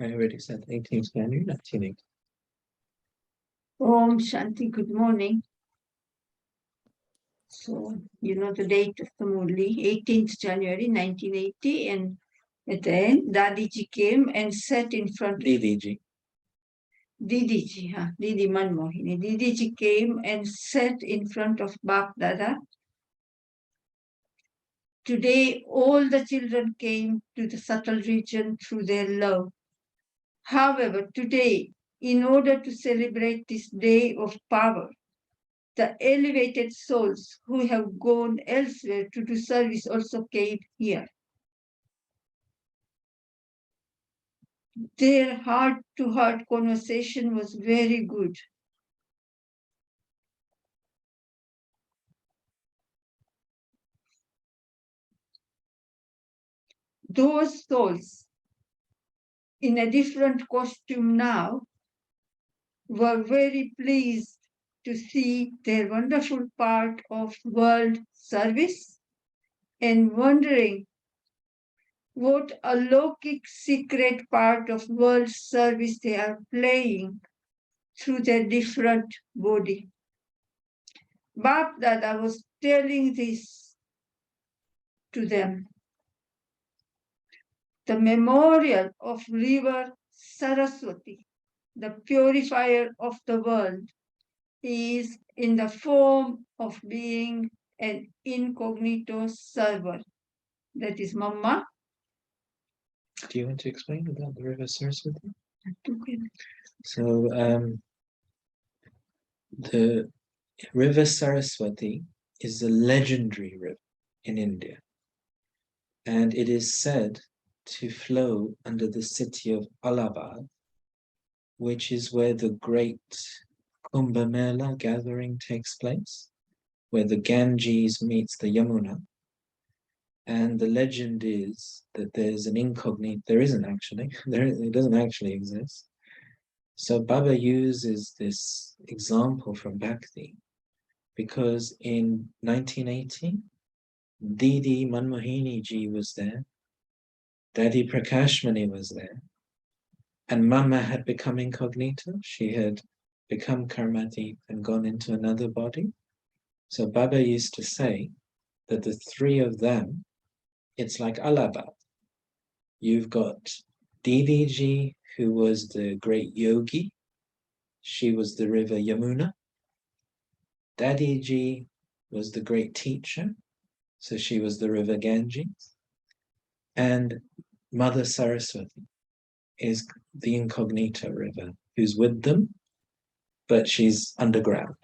I already said 18th January 1980. Om Shanti, good morning. So, you know the date of the Murli, 18th January 1980, and at the end, Dadiji came and sat in front of Didiji. Didi Manmohini. Didiji came and sat in front of Bap Dada. Today, all the children came to the subtle region through their love. However, today, in order to celebrate this day of power, the elevated souls who have gone elsewhere to do service also came here. Their heart-to-heart conversation was very good. Those souls, in a different costume now, were very pleased to see their wonderful part of world service and wondering what a Lokik secret part of world service they are playing through their different body. Bap Dada was telling this to them. The memorial of river Saraswati, the purifier of the world, is in the form of being an incognito server. That is Mama. Do you want to explain about the river Saraswati? Okay. So the river Saraswati is a legendary river in India, and it is said to flow under the city of Allahabad, which is where the great Kumbh Mela gathering takes place, where the Ganges meets the Yamuna. And the legend is that there's an incognito, there isn't actually, it doesn't actually exist. So Baba uses this example from Bhakti because in 1980, Didi Manmohini ji was there, Daddy Prakashmani was there, and Mama had become incognito. She had become Karmati and gone into another body. So Baba used to say that the three of them, it's like Allahabad. You've got Didi ji, who was the great yogi. She was the river Yamuna. Daddy ji was the great teacher. So she was the river Ganges. And Mother Saraswati is the incognito river, who's with them, but she's underground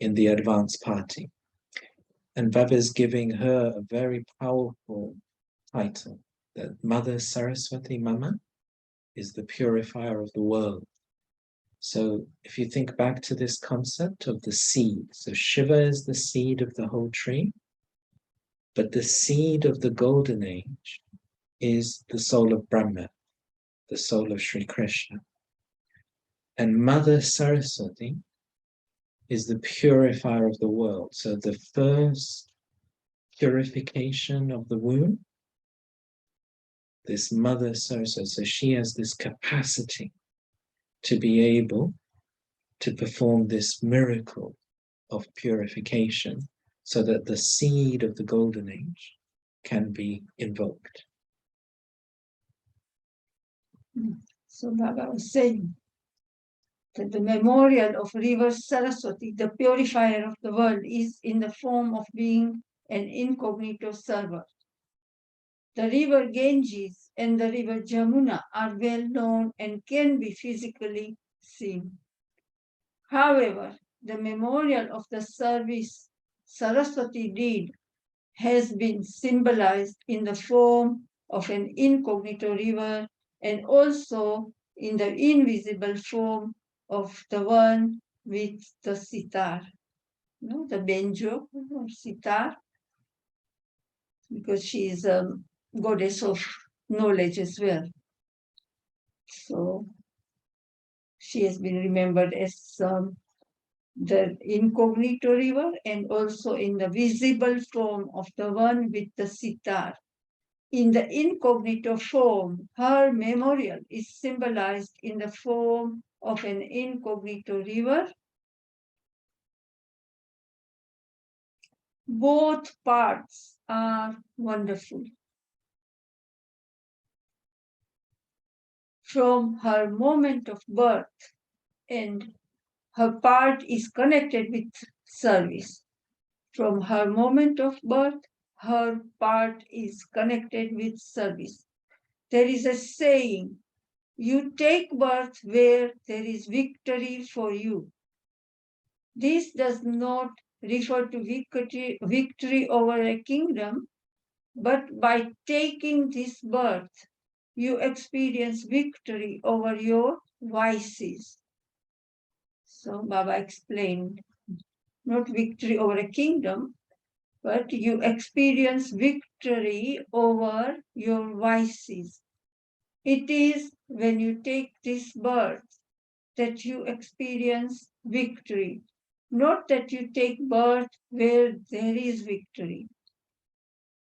in the advanced party. And Baba is giving her a very powerful title, that Mother Saraswati Mama is the purifier of the world. So if you think back to this concept of the seed, so Shiva is the seed of the whole tree, but the seed of the golden age is the soul of Brahma, the soul of Sri Krishna. And Mother Saraswati is the purifier of the world. So the first purification of the womb, this Mother Saraswati, so she has this capacity to be able to perform this miracle of purification so that the seed of the golden age can be invoked. So Baba was saying that the memorial of river Saraswati, the purifier of the world, is in the form of being an incognito server. The river Ganges and the river Jamuna are well known and can be physically seen. However, the memorial of the service Saraswati did has been symbolized in the form of an incognito river and also in the invisible form of the one with the sitar, the banjo or sitar, because she is a goddess of knowledge as well. So she has been remembered as the incognito river and also in the visible form of the one with the sitar. In the incognito form, her memorial is symbolized in the form of an incognito river. Both parts are wonderful. From her moment of birth, and her part is connected with service. From her moment of birth, her part is connected with service. There is a saying, you take birth where there is victory for you. This does not refer to victory over a kingdom, but by taking this birth, you experience victory over your vices. So Baba explained, not victory over a kingdom, but you experience victory over your vices. It is when you take this birth that you experience victory, not that you take birth where there is victory.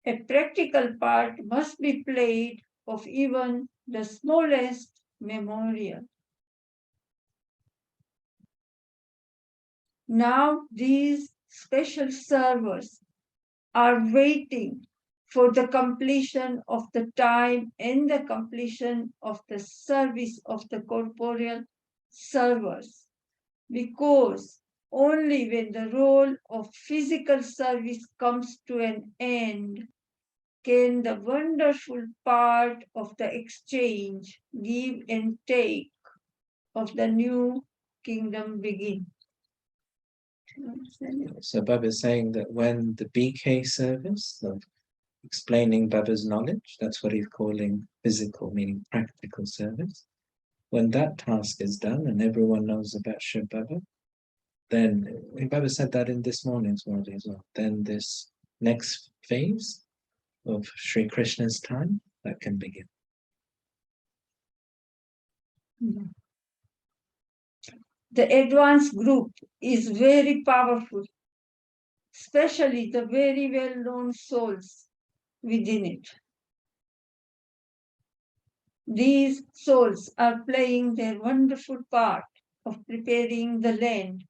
A practical part must be played of even the smallest memorial. Now these special servers are waiting for the completion of the time and the completion of the service of the corporeal servers, because only when the role of physical service comes to an end can the wonderful part of the exchange, give and take, of the new kingdom begin. So Baba is saying that when the BK service of explaining Baba's knowledge, that's what he's calling physical, meaning practical service. When that task is done and everyone knows about Shiv Baba, then Baba said that in this morning's word as well. Then this next phase of Sri Krishna's time, that can begin. The advanced group is very powerful, especially the very well-known souls within it. These souls are playing their wonderful part of preparing the land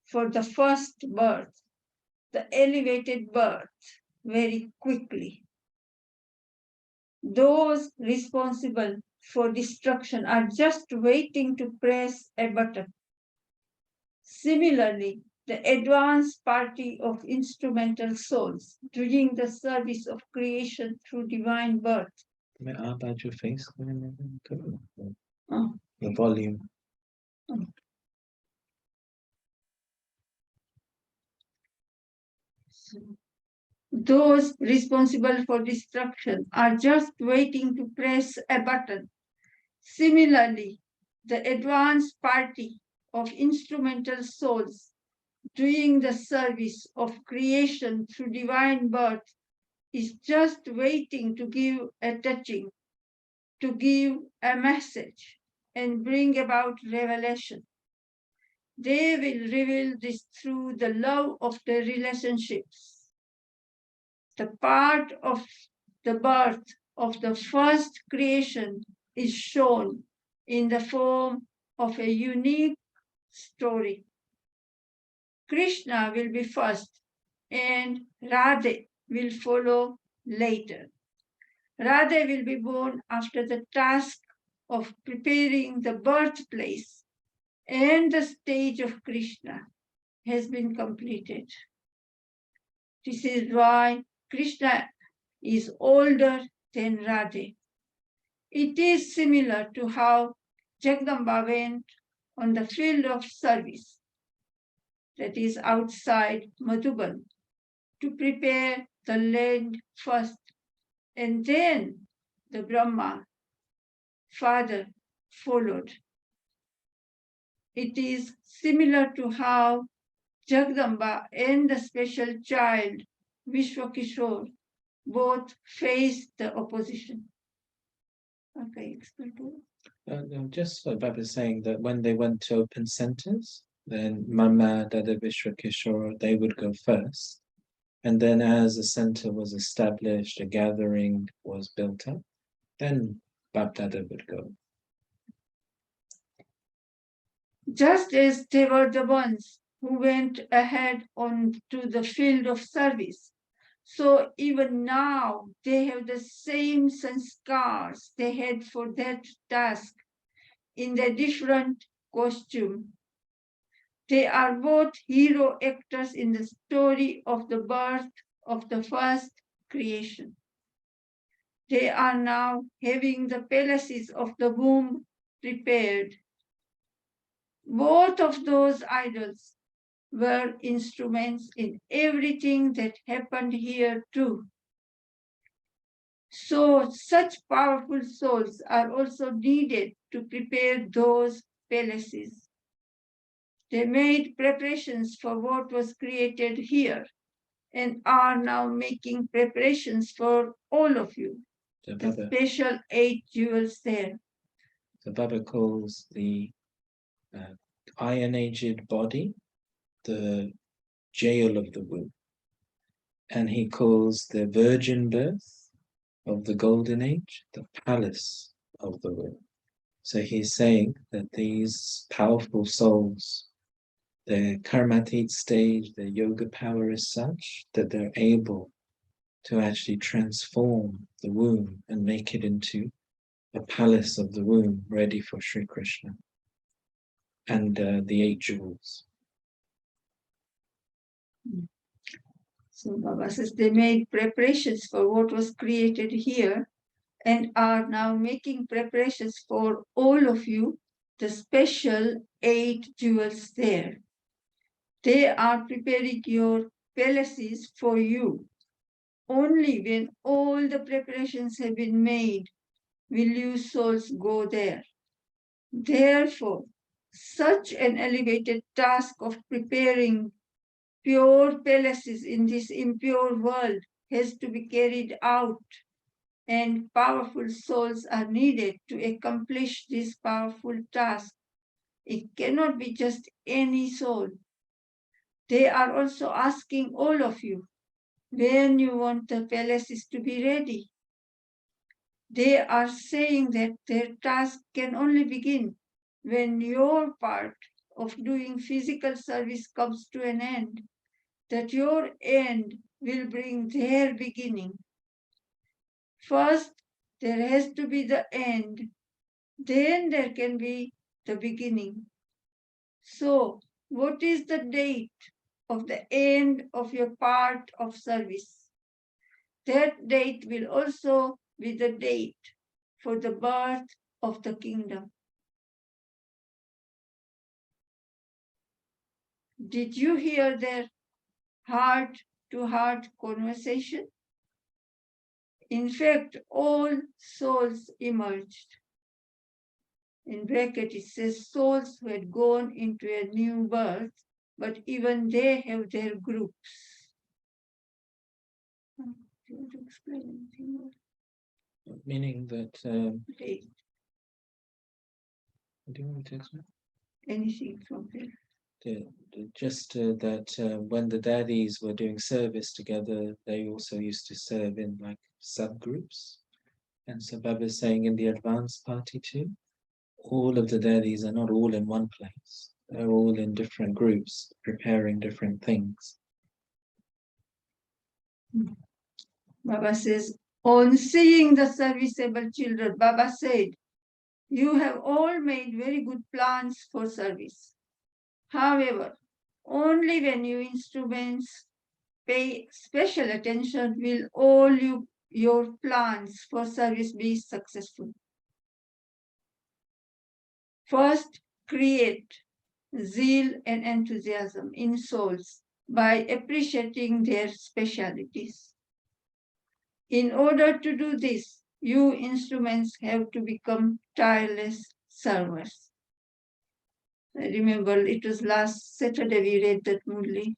for the first birth, the elevated birth, very quickly. Those responsible for destruction are just waiting to press a button. Similarly, the advanced party of instrumental souls doing the service of creation through divine birth. About your face, Oh. the volume. Those responsible for destruction are just waiting to press a button. Similarly, the advanced party of instrumental souls doing the service of creation through divine birth is just waiting to give a touching, to give a message, and bring about revelation. They will reveal this through the love of their relationships. The part of the birth of the first creation is shown in the form of a unique story. Krishna will be first and Radhe will follow later. Radhe will be born after the task of preparing the birthplace and the stage of Krishna has been completed. This is why Krishna is older than Radhe. It is similar to how Jagdamba went on the field of service, that is outside Madhuban, to prepare the land first, and then the Brahma father followed. It is similar to how Jagdamba and the special child, Vishwakishore, both faced the opposition. Okay, explain to No, just what Baba is saying, that when they went to open centers, then Mama, Dada Vishwakishore, they would go first. And then as a center was established, a gathering was built up, then Bab Dada would go. Just as they were the ones who went ahead onto the field of service, so even now they have the same sanskars they had for that task in their different costume. They are both hero actors in the story of the birth of the first creation. They are now having the palaces of the womb prepared. Both of those idols were instruments in everything that happened here too. So such powerful souls are also needed to prepare those palaces. They made preparations for what was created here and are now making preparations for all of you. So The Baba, special 8 jewels there. so Baba calls the iron-aged body the jail of the womb. And he calls the virgin birth of the golden age the palace of the womb. So he's saying that these powerful souls, their karmatic stage, their yoga power is such that they're able to actually transform the womb and make it into a palace of the womb ready for Sri Krishna and the 8 jewels. So Baba says they made preparations for what was created here and are now making preparations for all of you, the special 8 jewels there. They are preparing your palaces for you. Only when all the preparations have been made will you souls go there. Therefore, such an elevated task of preparing pure palaces in this impure world has to be carried out, and powerful souls are needed to accomplish this powerful task. It cannot be just any soul. They are also asking all of you when you want the palaces to be ready. They are saying that their task can only begin when your part of doing physical service comes to an end, that your end will bring their beginning. First, there has to be the end, then there can be the beginning. So, what is the date of the end of your part of service? That date will also be the date for the birth of the kingdom. Did you hear their heart-to-heart conversation? In fact, all souls emerged. In bracket, it says souls who had gone into a new birth, but even they have their groups. Do you want to explain anything more? Meaning that, Okay, do you want to explain? anything from there? Just that when the daddies were doing service together, they also used to serve in like subgroups. And so Baba is saying in the advanced party too, all of the daddies are not all in one place. They're all in different groups, preparing different things. Baba says, on seeing the serviceable children, Baba said, you have all made very good plans for service. However, only when you instruments pay special attention will all your plans for service be successful. First, create zeal and enthusiasm in souls by appreciating their specialities. In order to do this, you instruments have to become tireless servers. I remember it was last Saturday we read that Murli.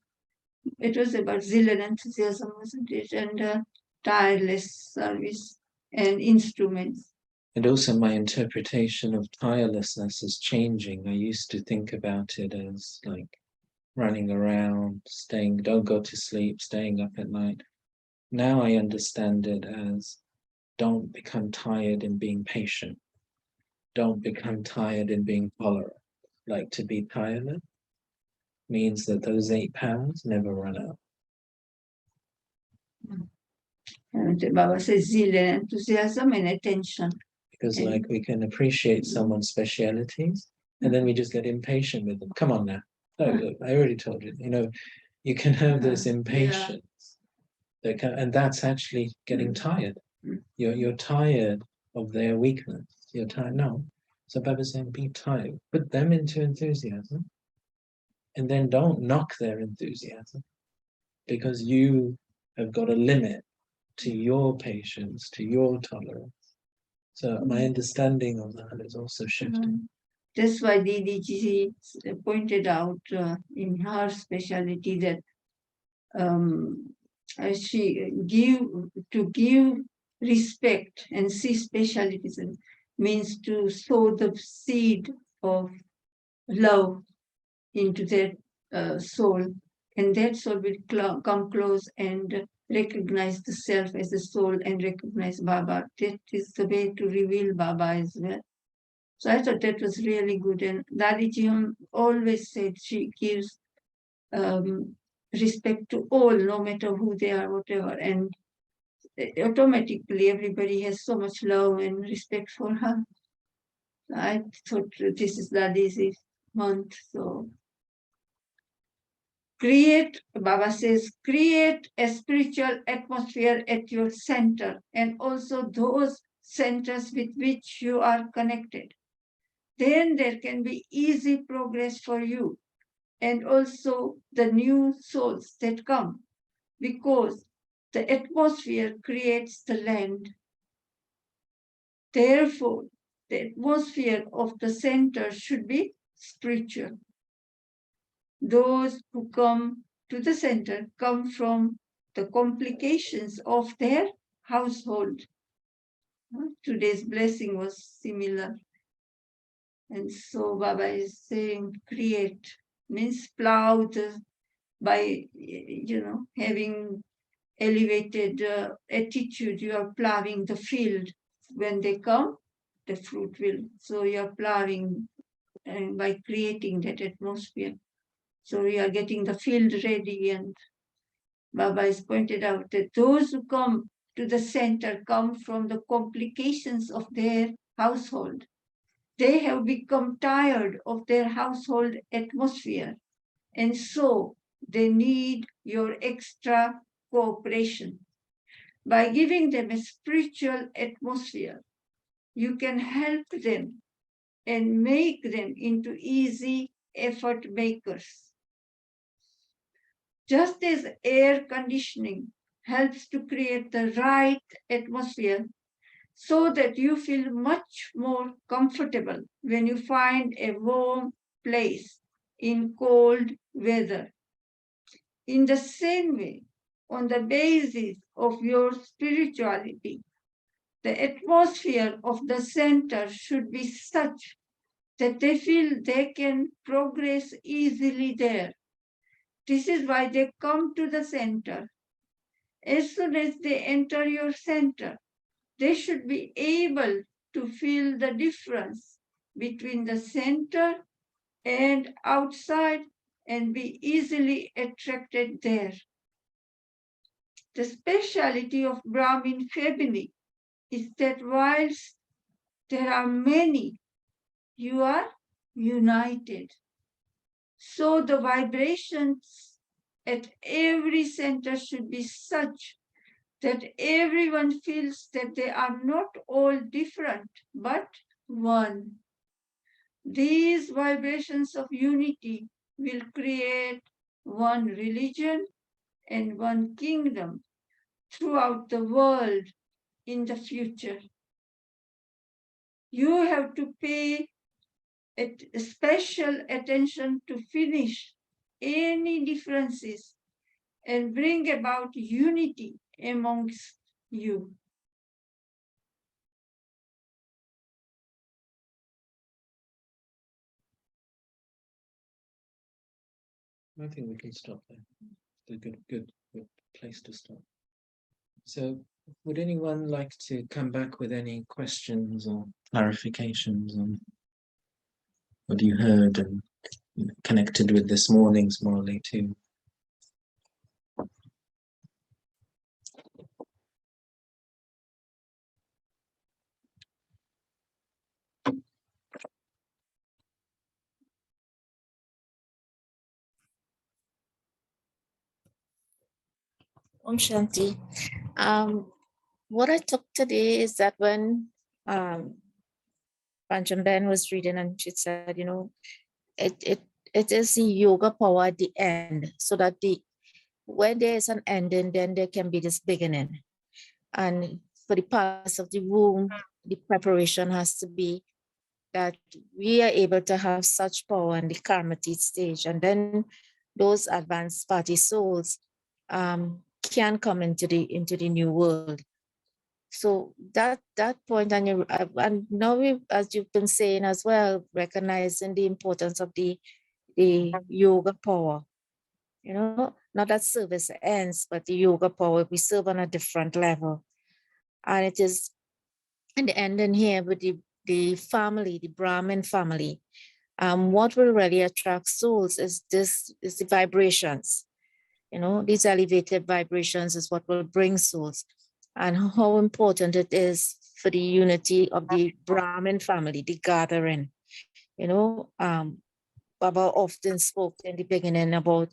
It was about zeal and enthusiasm, wasn't it? And tireless service and instruments. And also my interpretation of tirelessness is changing. I used to think about it as like running around, don't go to sleep, staying up at night. Now I understand it as don't become tired in being patient. Don't become tired in being tolerant. Like to be tireless means that those 8 pounds never run out. And Baba says zeal and enthusiasm and attention. Because like we can appreciate someone's specialities and then we just get impatient with them. Come on now. No, look, I already told you, you can have this impatience and that's actually getting tired. You're tired of their weakness. You're tired. No. So Baba's saying be tired. Put them into enthusiasm and then don't knock their enthusiasm because you have got a limit to your patience, to your tolerance. So my understanding of that is also shifting. That's why Didi pointed out in her specialty that she give respect and see specialties means to sow the seed of love into their soul, and that soul will come close and recognize the self as a soul and recognize Baba. That is the way to reveal Baba as well. So I thought that was really good. And Dadiji always said she gives respect to all, no matter who they are, whatever. And automatically everybody has so much love and respect for her. I thought this is Dadi's month. So Baba says, create a spiritual atmosphere at your center and also those centers with which you are connected. Then there can be easy progress for you and also the new souls that come, because the atmosphere creates the land. Therefore, the atmosphere of the center should be spiritual. Those who come to the center come from the complications of their household. Today's blessing was similar. And so Baba is saying create, means plow by, having elevated attitude, you are plowing the field. When they come, the fruit will. So you are plowing by creating that atmosphere. So we are getting the field ready, and Baba has pointed out that those who come to the center come from the complications of their household. They have become tired of their household atmosphere, and so they need your extra cooperation. By giving them a spiritual atmosphere, you can help them and make them into easy effort makers. Just as air conditioning helps to create the right atmosphere so that you feel much more comfortable when you find a warm place in cold weather. In the same way, on the basis of your spirituality, the atmosphere of the center should be such that they feel they can progress easily there. This is why they come to the center. As soon as they enter your center, they should be able to feel the difference between the center and outside and be easily attracted there. The speciality of Brahmin family is that whilst there are many, you are united. So the vibrations at every center should be such that everyone feels that they are not all different, but one. These vibrations of unity will create one religion and one kingdom throughout the world in the future. you have to pay special attention to finish any differences and bring about unity amongst you. I think we can stop there. It's a good place to stop. So, would anyone like to come back with any questions or clarifications on what you heard and connected with this morning's Morley too? Shanti. What I took today is that when Pancham Ben was reading and she said, it is the yoga power at the end, so that when there is an ending, then there can be this beginning. And for the parts of the womb, the preparation has to be that we are able to have such power in the Karmic stage, and then those advanced party souls can come into the new world. So that point, and now as you've been saying as well, recognizing the importance of the yoga power. Not that service ends, but the yoga power, we serve on a different level. And it is in the ending here with the family, the Brahmin family. What will really attract souls is the vibrations. These elevated vibrations is what will bring souls, and how important it is for the unity of the Brahmin family, the gathering. Baba often spoke in the beginning about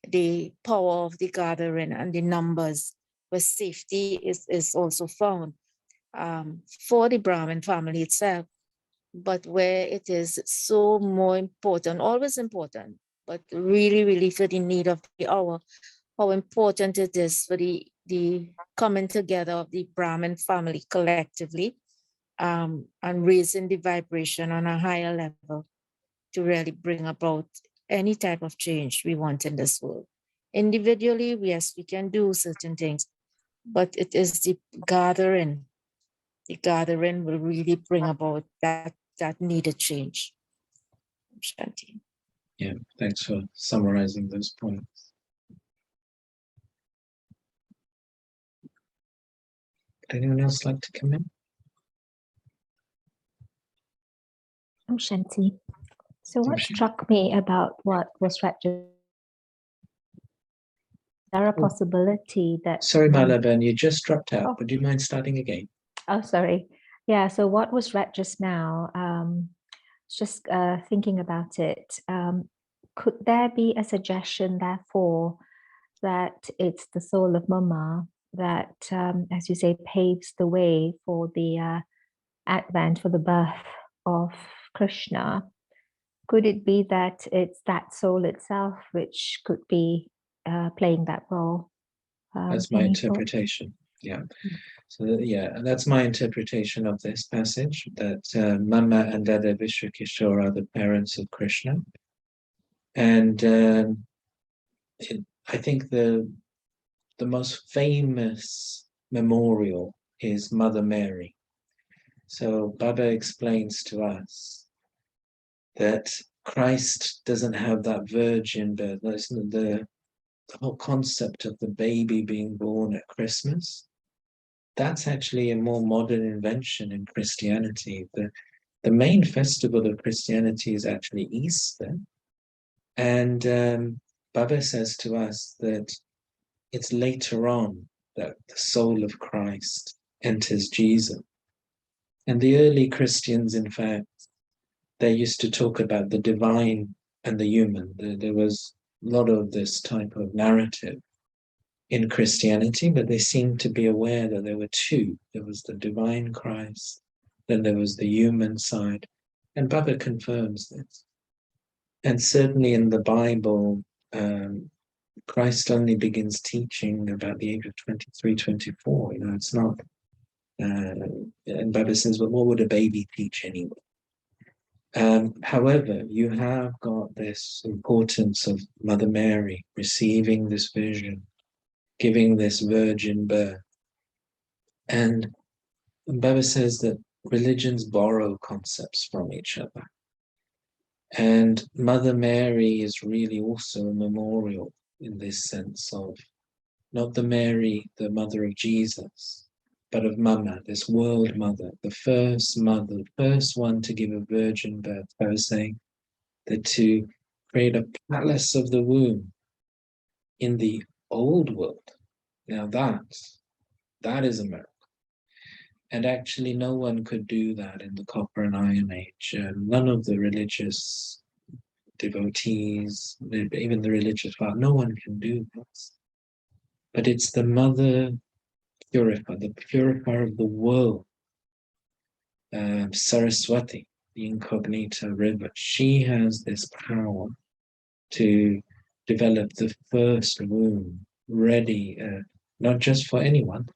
the power of the gathering and the numbers, where safety is also found for the Brahmin family itself, but where it is so more important, always important, but really, really for the need of the hour, how important it is for the coming together of the Brahmin family collectively, and raising the vibration on a higher level to really bring about any type of change we want in this world. Individually, yes, we can do certain things, but it is the gathering. The gathering will really bring about that needed change. Shanti. Yeah, thanks for summarizing those points. Would anyone else like to come in? Shanti. So what struck me about what was read, is there a possibility that... Sorry, Malaban, you just dropped out. Would you mind starting again? Oh, sorry. Yeah, so what was read just now, just thinking about it, could there be a suggestion, therefore, that it's the soul of Mama that, as you say, paves the way for the advent, for the birth of Krishna? Could it be that it's that soul itself which could be playing that role? That's my interpretation. Yeah. So yeah, that's my interpretation of this passage, that Mama and Dada Vishwakishore are the parents of Krishna. And I think the most famous memorial is Mother Mary. So Baba explains to us that Christ doesn't have that virgin birth. The whole concept of the baby being born at Christmas, that's actually a more modern invention in Christianity. The main festival of Christianity is actually Easter. And Baba says to us that it's later on that the soul of Christ enters Jesus. And the early Christians, in fact, they used to talk about the divine and the human. There was a lot of this type of narrative in Christianity, but they seemed to be aware that there were two. There was the divine Christ, then there was the human side. And Baba confirms this. And certainly in the Bible, Christ only begins teaching about the age of 23, 24. It's not And Baba says, well, what would a baby teach anyway? However, you have got this importance of Mother Mary receiving this vision, giving this virgin birth. And Baba says that religions borrow concepts from each other. And Mother Mary is really also a memorial in this sense of not the Mary, the mother of Jesus, but of Mama, this world mother, the first mother, the first one to give a virgin birth. I was saying that to create a palace of the womb in the old world, now that is a miracle. And actually no one could do that in the Copper and Iron Age. None of the religious devotees, even the religious part, no one can do this. But it's the mother purifier, the purifier of the world, Saraswati, the incognita river. She has this power to develop the first womb ready, not just for anyone.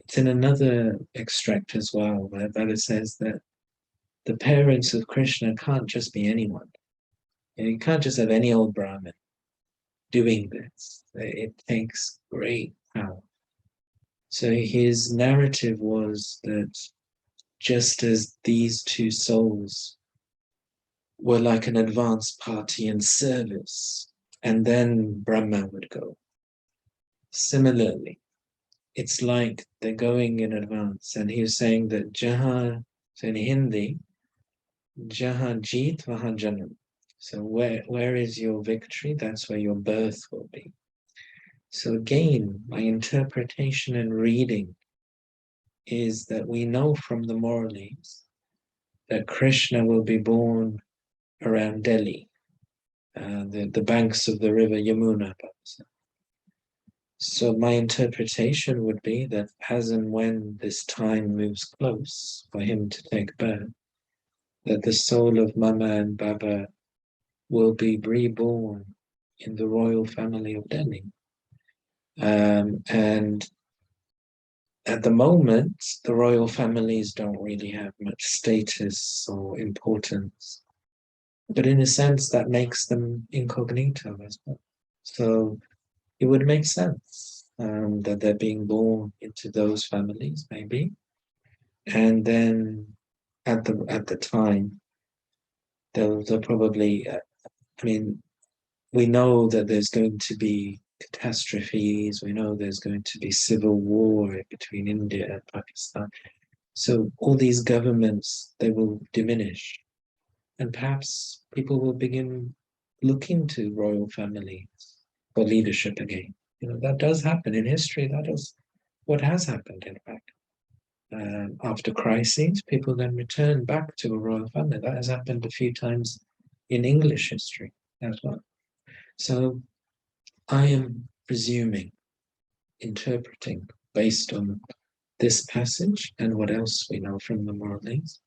It's in another extract as well, where Baba says that the parents of Krishna can't just be anyone. You can't just have any old Brahmin doing this. It takes great power. So his narrative was that just as these two souls were like an advance party in service, and then Brahma would go. Similarly, it's like they're going in advance. And he was saying that Jahan, so in Hindi, Jahan jeet, wahan janam. So where is your victory? That's where your birth will be. So again, my interpretation and reading is that we know from the Muralis that Krishna will be born around Delhi, the banks of the river Yamuna. So my interpretation would be that as and when this time moves close for him to take birth, that the soul of Mama and Baba will be reborn in the royal family of Delhi. And at the moment, the royal families don't really have much status or importance. But in a sense, that makes them incognito as well. So it would make sense that they're being born into those families, maybe. And then at the time, they'll probably, I mean, we know that there's going to be catastrophes. We know there's going to be civil war between India and Pakistan. So all these governments, they will diminish. And perhaps people will begin looking to royal families for leadership again. That does happen in history. That is what has happened, in fact. After crises, people then return back to a royal family. That has happened a few times in English history as well. So I am presuming, interpreting based on this passage and what else we know from the Muralis,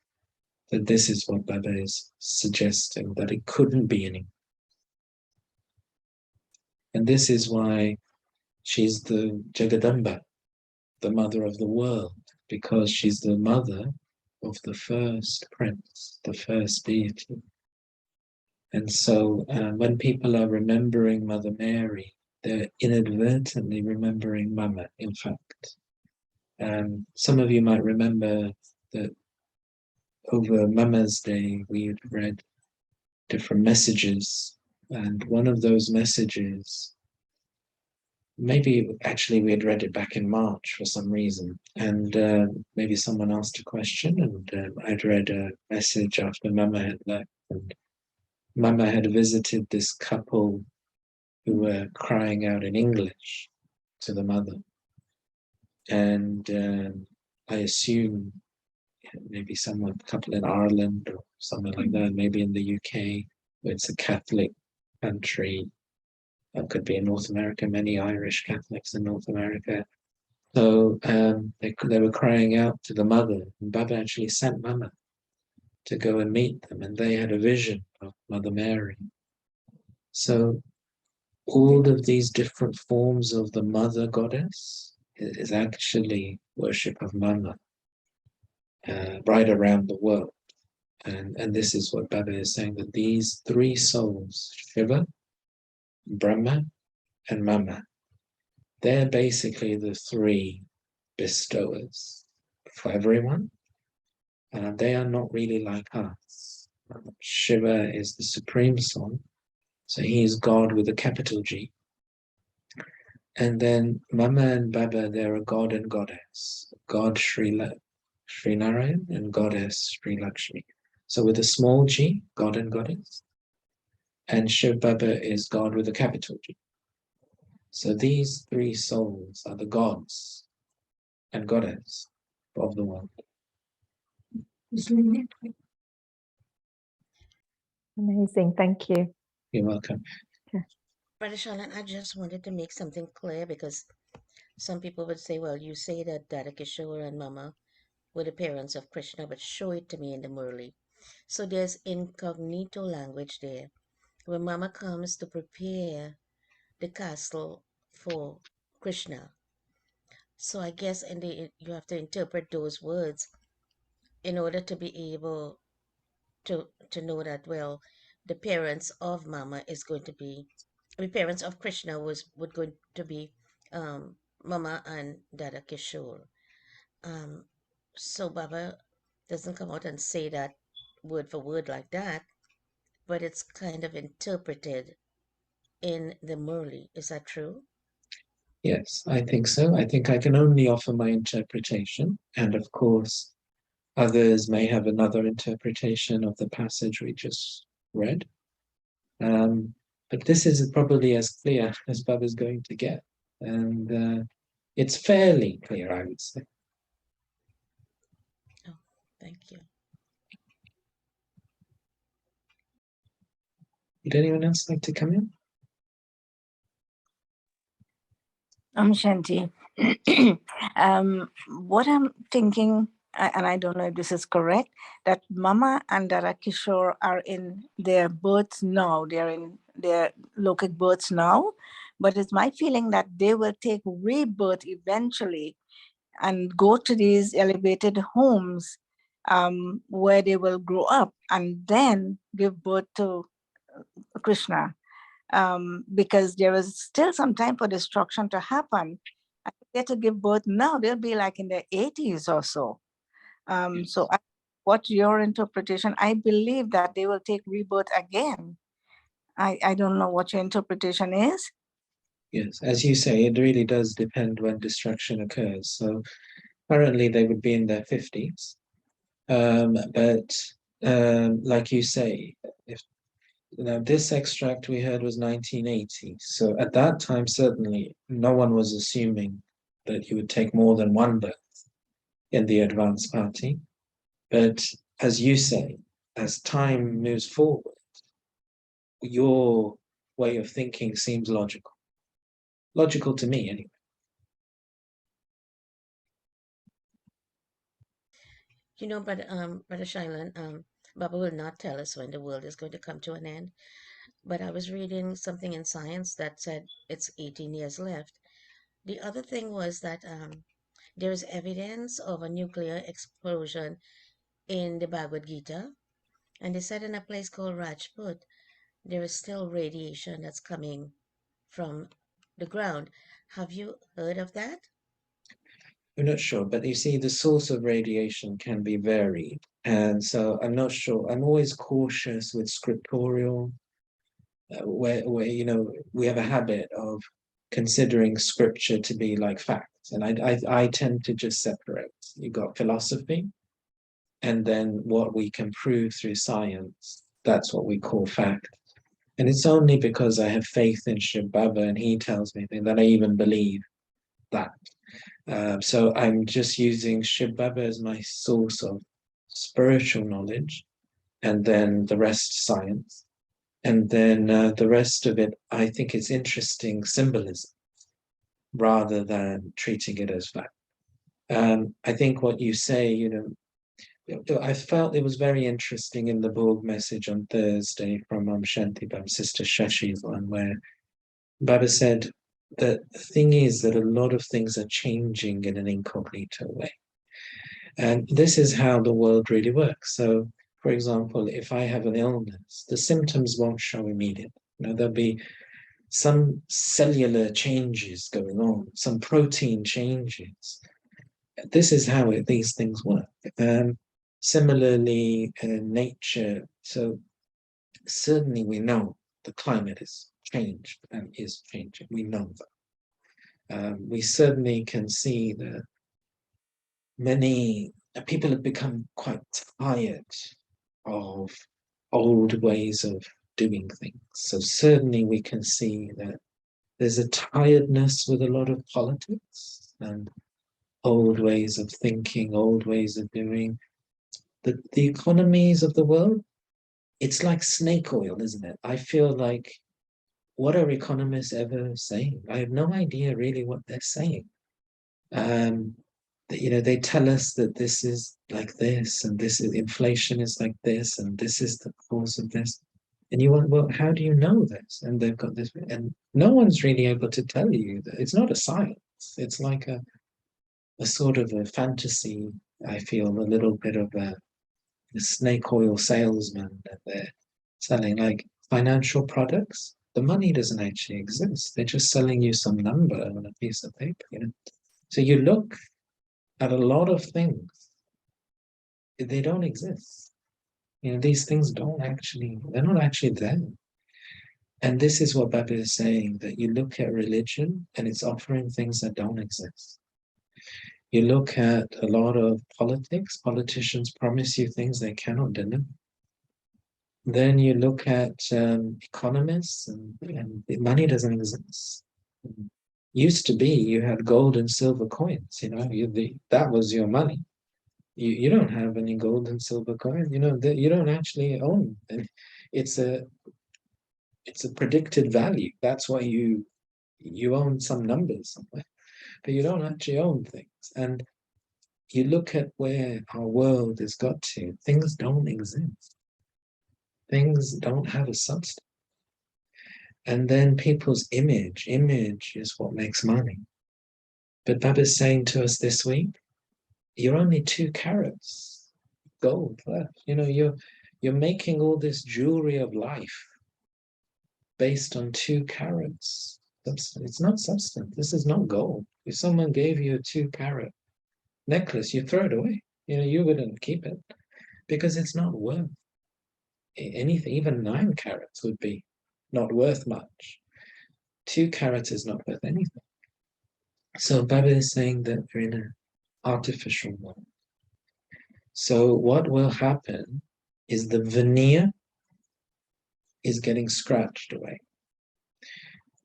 that this is what Baba is suggesting, that it couldn't be any. And this is why she's the Jagadamba, the mother of the world, because she's the mother of the first prince, the first deity. And so when people are remembering Mother Mary, they're inadvertently remembering Mama, in fact. Some of you might remember that over Mama's Day, we had read different messages. And one of those messages, maybe actually we had read it back in March for some reason. And maybe someone asked a question, and I'd read a message after Mama had left. And Mama had visited this couple who were crying out in English to the mother. And I assume maybe a couple in Ireland or somewhere like that, maybe in the UK, where it's a Catholic country. It could be in North America, many Irish Catholics in North America. So they were crying out to the mother, and Baba actually sent Mama to go and meet them, and they had a vision of Mother Mary. So all of these different forms of the mother goddess is actually worship of Mama right around the world. And this is what Baba is saying, that these three souls, Shiva, Brahma, and Mama, they're basically the three bestowers for everyone. They are not really like us. Shiva is the supreme soul, so he is God with a capital G. And then Mama and Baba, they're a god and goddess. God Sri Narayan and goddess Sri Lakshmi. So with a small g, god and goddess. And Shiv Baba is God with a capital G. So these three souls are the gods and goddess of the world. Amazing. Thank you. You're welcome. Brother Shalan, I just wanted to make something clear because some people would say, well, you say that Dada Kishore and Mama were the parents of Krishna, but show it to me in the Murli. So there's incognito language there, where Mama comes to prepare the castle for Krishna. So I guess you have to interpret those words in order to be able to know that, well, the parents of Mama is going to be, the parents of Krishna would going to be Mama and Dada Kishore. So Baba doesn't come out and say that word for word like that, but it's kind of interpreted in the Murli. Is that true? Yes, I think so. I think I can only offer my interpretation. And of course, others may have another interpretation of the passage we just read. But this is probably as clear as Baba's going to get. And it's fairly clear, I would say. Oh, thank you. Would anyone else like to come in? I'm Shanti. What I'm thinking, and I don't know if this is correct, that Mama and Dada Kishore are in their births now. They're in their local births now, but it's my feeling that they will take rebirth eventually and go to these elevated homes where they will grow up and then give birth to Krishna. Because there is still some time for destruction to happen. And if they to give birth now, they'll be like in their 80s or so. So what's your interpretation? I believe that they will take rebirth again. I don't know what your interpretation is. Yes, as you say, it really does depend when destruction occurs. So currently they would be in their 50s. But like you say, if this extract we heard was 1980. So at that time, certainly no one was assuming that you would take more than one birth in the advanced party. But as you say, as time moves forward, your way of thinking seems logical. Logical to me, anyway. You know, but Brother Shailan, Baba will not tell us when the world is going to come to an end. But I was reading something in science that said it's 18 years left. The other thing was that there is evidence of a nuclear explosion in the Bhagavad Gita. And they said in a place called Rajput, there is still radiation that's coming from the ground. Have you heard of that? I'm not sure, but you see, the source of radiation can be varied. And so I'm not sure. I'm always cautious with scriptorial, where we have a habit of considering scripture to be like facts. And I tend to just separate. You've got philosophy, and then what we can prove through science. That's what we call fact. And it's only because I have faith in Shiv Baba and he tells me that I even believe that. So I'm just using Shiv Baba as my source of spiritual knowledge, and then the rest science. And then the rest of it, I think it's interesting symbolism rather than treating it as fact. I think what you say, I felt it was very interesting in the Borg message on Thursday from Shanti Baba, Sister Shashi's one, where Baba said, the thing is that a lot of things are changing in an incognito way. And this is how the world really works. So, for example, if I have an illness, the symptoms won't show immediately. There'll be some cellular changes going on, some protein changes. This is how these things work. Similarly, in nature, so certainly we know the climate is changed and is changing. We know that. We certainly can see that many people have become quite tired of old ways of doing things. So certainly we can see that there's a tiredness with a lot of politics and old ways of thinking, old ways of doing. The economies of the world, it's like snake oil, isn't it? I feel like, what are economists ever saying? I have no idea really what they're saying. They tell us that this is like this, and this is inflation is like this, and this is the cause of this. And you want, well, how do you know this? And they've got this, and no one's really able to tell you that. It's not a science. It's like a sort of a fantasy. I feel a little bit of a snake oil salesman that they're selling, like financial products. The money doesn't actually exist. They're just selling you some number on a piece of paper. So you look at a lot of things, they don't exist. These things they're not actually there. And this is what Baba is saying, that you look at religion and it's offering things that don't exist. You look at a lot of politics, politicians promise you things they cannot deliver. Then you look at economists, and the money doesn't exist. Used to be, you had gold and silver coins, that was your money. You don't have any gold and silver coins, you don't actually own. And it's a predicted value. That's why you own some numbers somewhere, but you don't actually own things. And you look at where our world has got to, things don't exist. Things don't have a substance. And then people's image is what makes money. But Baba's saying to us this week, you're only 2 carats gold left. You're making all this jewelry of life based on 2 carats. It's not substance. This is not gold. If someone gave you a 2-carat necklace, you throw it away. You wouldn't keep it because it's not worth anything. Even 9 carats would be not worth much. 2 carats is not worth anything. So Baba is saying that we're in an artificial world. So what will happen is the veneer is getting scratched away.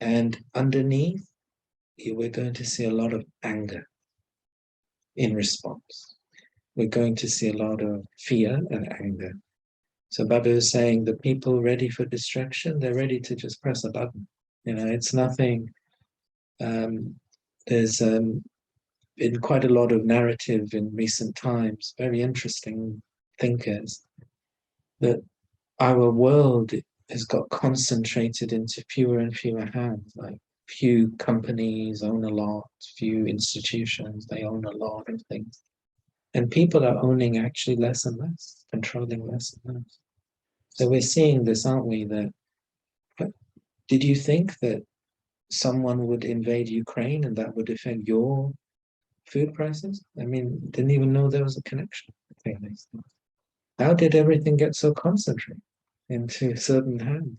And underneath, we're going to see a lot of anger in response. We're going to see a lot of fear and anger. So Baba is saying the people ready for distraction, they're ready to just press a button. It's nothing. There's been quite a lot of narrative in recent times, very interesting thinkers, that our world has got concentrated into fewer and fewer hands. Like few companies own a lot, few institutions, they own a lot of things. And people are owning actually less and less, controlling less and less. So we're seeing this, aren't we, that did you think that someone would invade Ukraine and that would affect your food prices? Didn't even know there was a connection between these things. How did everything get so concentrated into certain hands?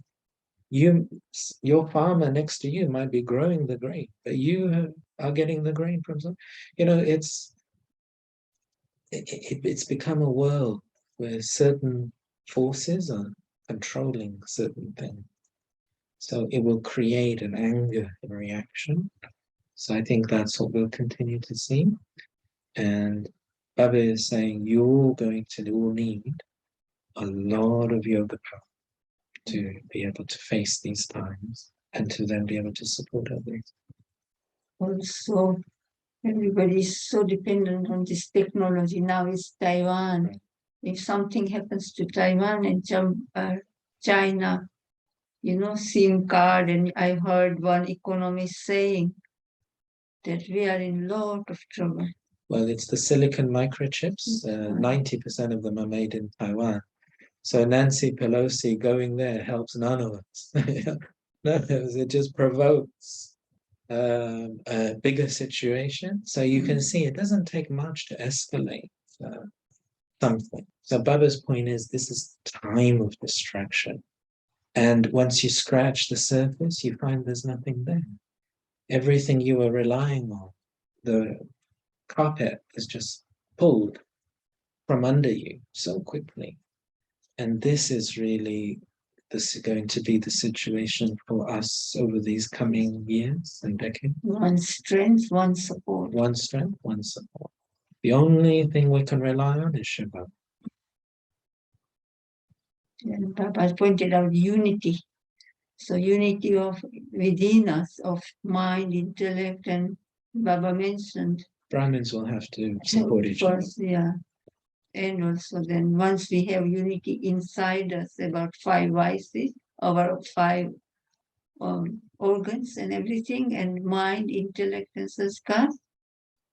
Your farmer next to you might be growing the grain, but you are getting the grain from some. It's become a world where certain forces are controlling certain things. So it will create an anger and reaction. So I think that's what we'll continue to see. And Baba is saying you're going to all need a lot of yoga power to be able to face these times and to then be able to support others. Also, everybody is so dependent on this technology. Now it's Taiwan. If something happens to Taiwan and China, SIM card, and I heard one economist saying that we are in a lot of trouble. Well, it's the silicon microchips. 90% of them are made in Taiwan. So Nancy Pelosi going there helps none of us. No, it just provokes a bigger situation. So you can see it doesn't take much to escalate something. So Baba's point is this is time of distraction. And once you scratch the surface, you find there's nothing there. Everything you were relying on, the carpet is just pulled from under you so quickly. And this is really going to be the situation for us over these coming years and decades. One strength, one support. One strength, one support. The only thing we can rely on is Shiva. And Baba pointed out unity. So unity of within us, of mind, intellect, and Baba mentioned. Brahmins will have to support each other. Yeah. And also then once we have unity inside us, about 5 vices, our 5 organs and everything, and mind, intellect, and sanskar,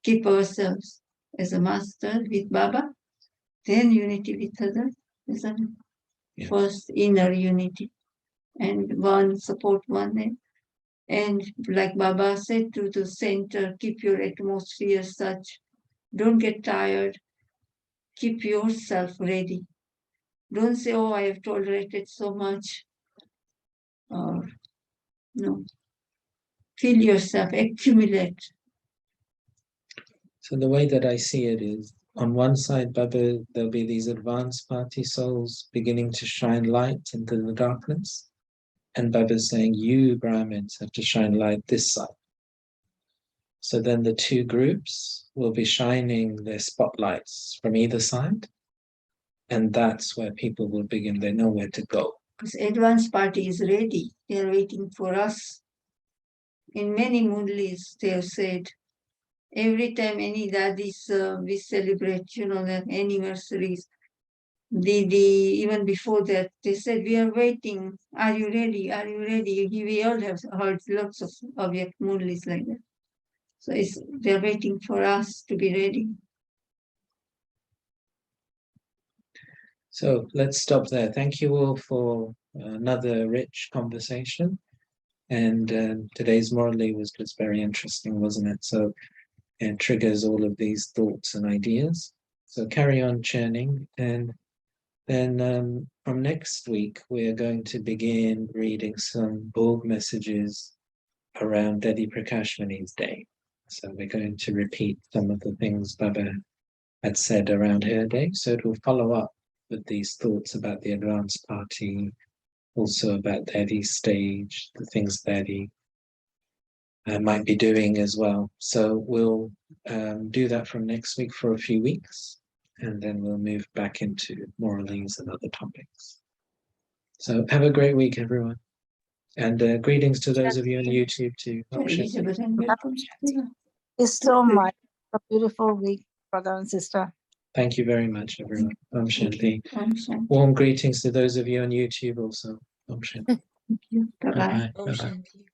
keep ourselves as a master with Baba, then unity with others, isn't it? First inner unity, and one support one. And like Baba said, to the center, keep your atmosphere such, don't get tired, keep yourself ready. Don't say, oh, I have tolerated so much. Or no. Fill yourself, accumulate. So the way that I see it is, on one side, Baba, there'll be these advanced party souls beginning to shine light into the darkness. And Baba's saying, you Brahmins have to shine light this side. So then the 2 groups will be shining their spotlights from either side. And that's where people will begin, they know where to go. Because advanced party is ready. They are waiting for us. In many mundlis, they have said, every time any dadis we celebrate, the anniversaries, even before that, they said, we are waiting. Are you ready? Are you ready? We all have heard lots of mundlis like that. So they're waiting for us to be ready. So let's stop there. Thank you all for another rich conversation. And today's Morally was just very interesting, wasn't it? So it triggers all of these thoughts and ideas. So carry on churning. And then from next week, we're going to begin reading some Borg messages around Dedi Prakashmani's day. So we're going to repeat some of the things Baba had said around her day. So it will follow up with these thoughts about the advanced party, also about Dedi's stage, the things Dedi might be doing as well. So we'll do that from next week for a few weeks, and then we'll move back into Moralese and other topics. So have a great week, everyone. And greetings to those of you on YouTube too. It's so much. A beautiful week, brother and sister. Thank you very much, everyone. Om Shanti. Warm greetings to those of you on YouTube also. Om Shanti. Thank you. Bye-bye. Bye-bye. Om Bye-bye. Shanti.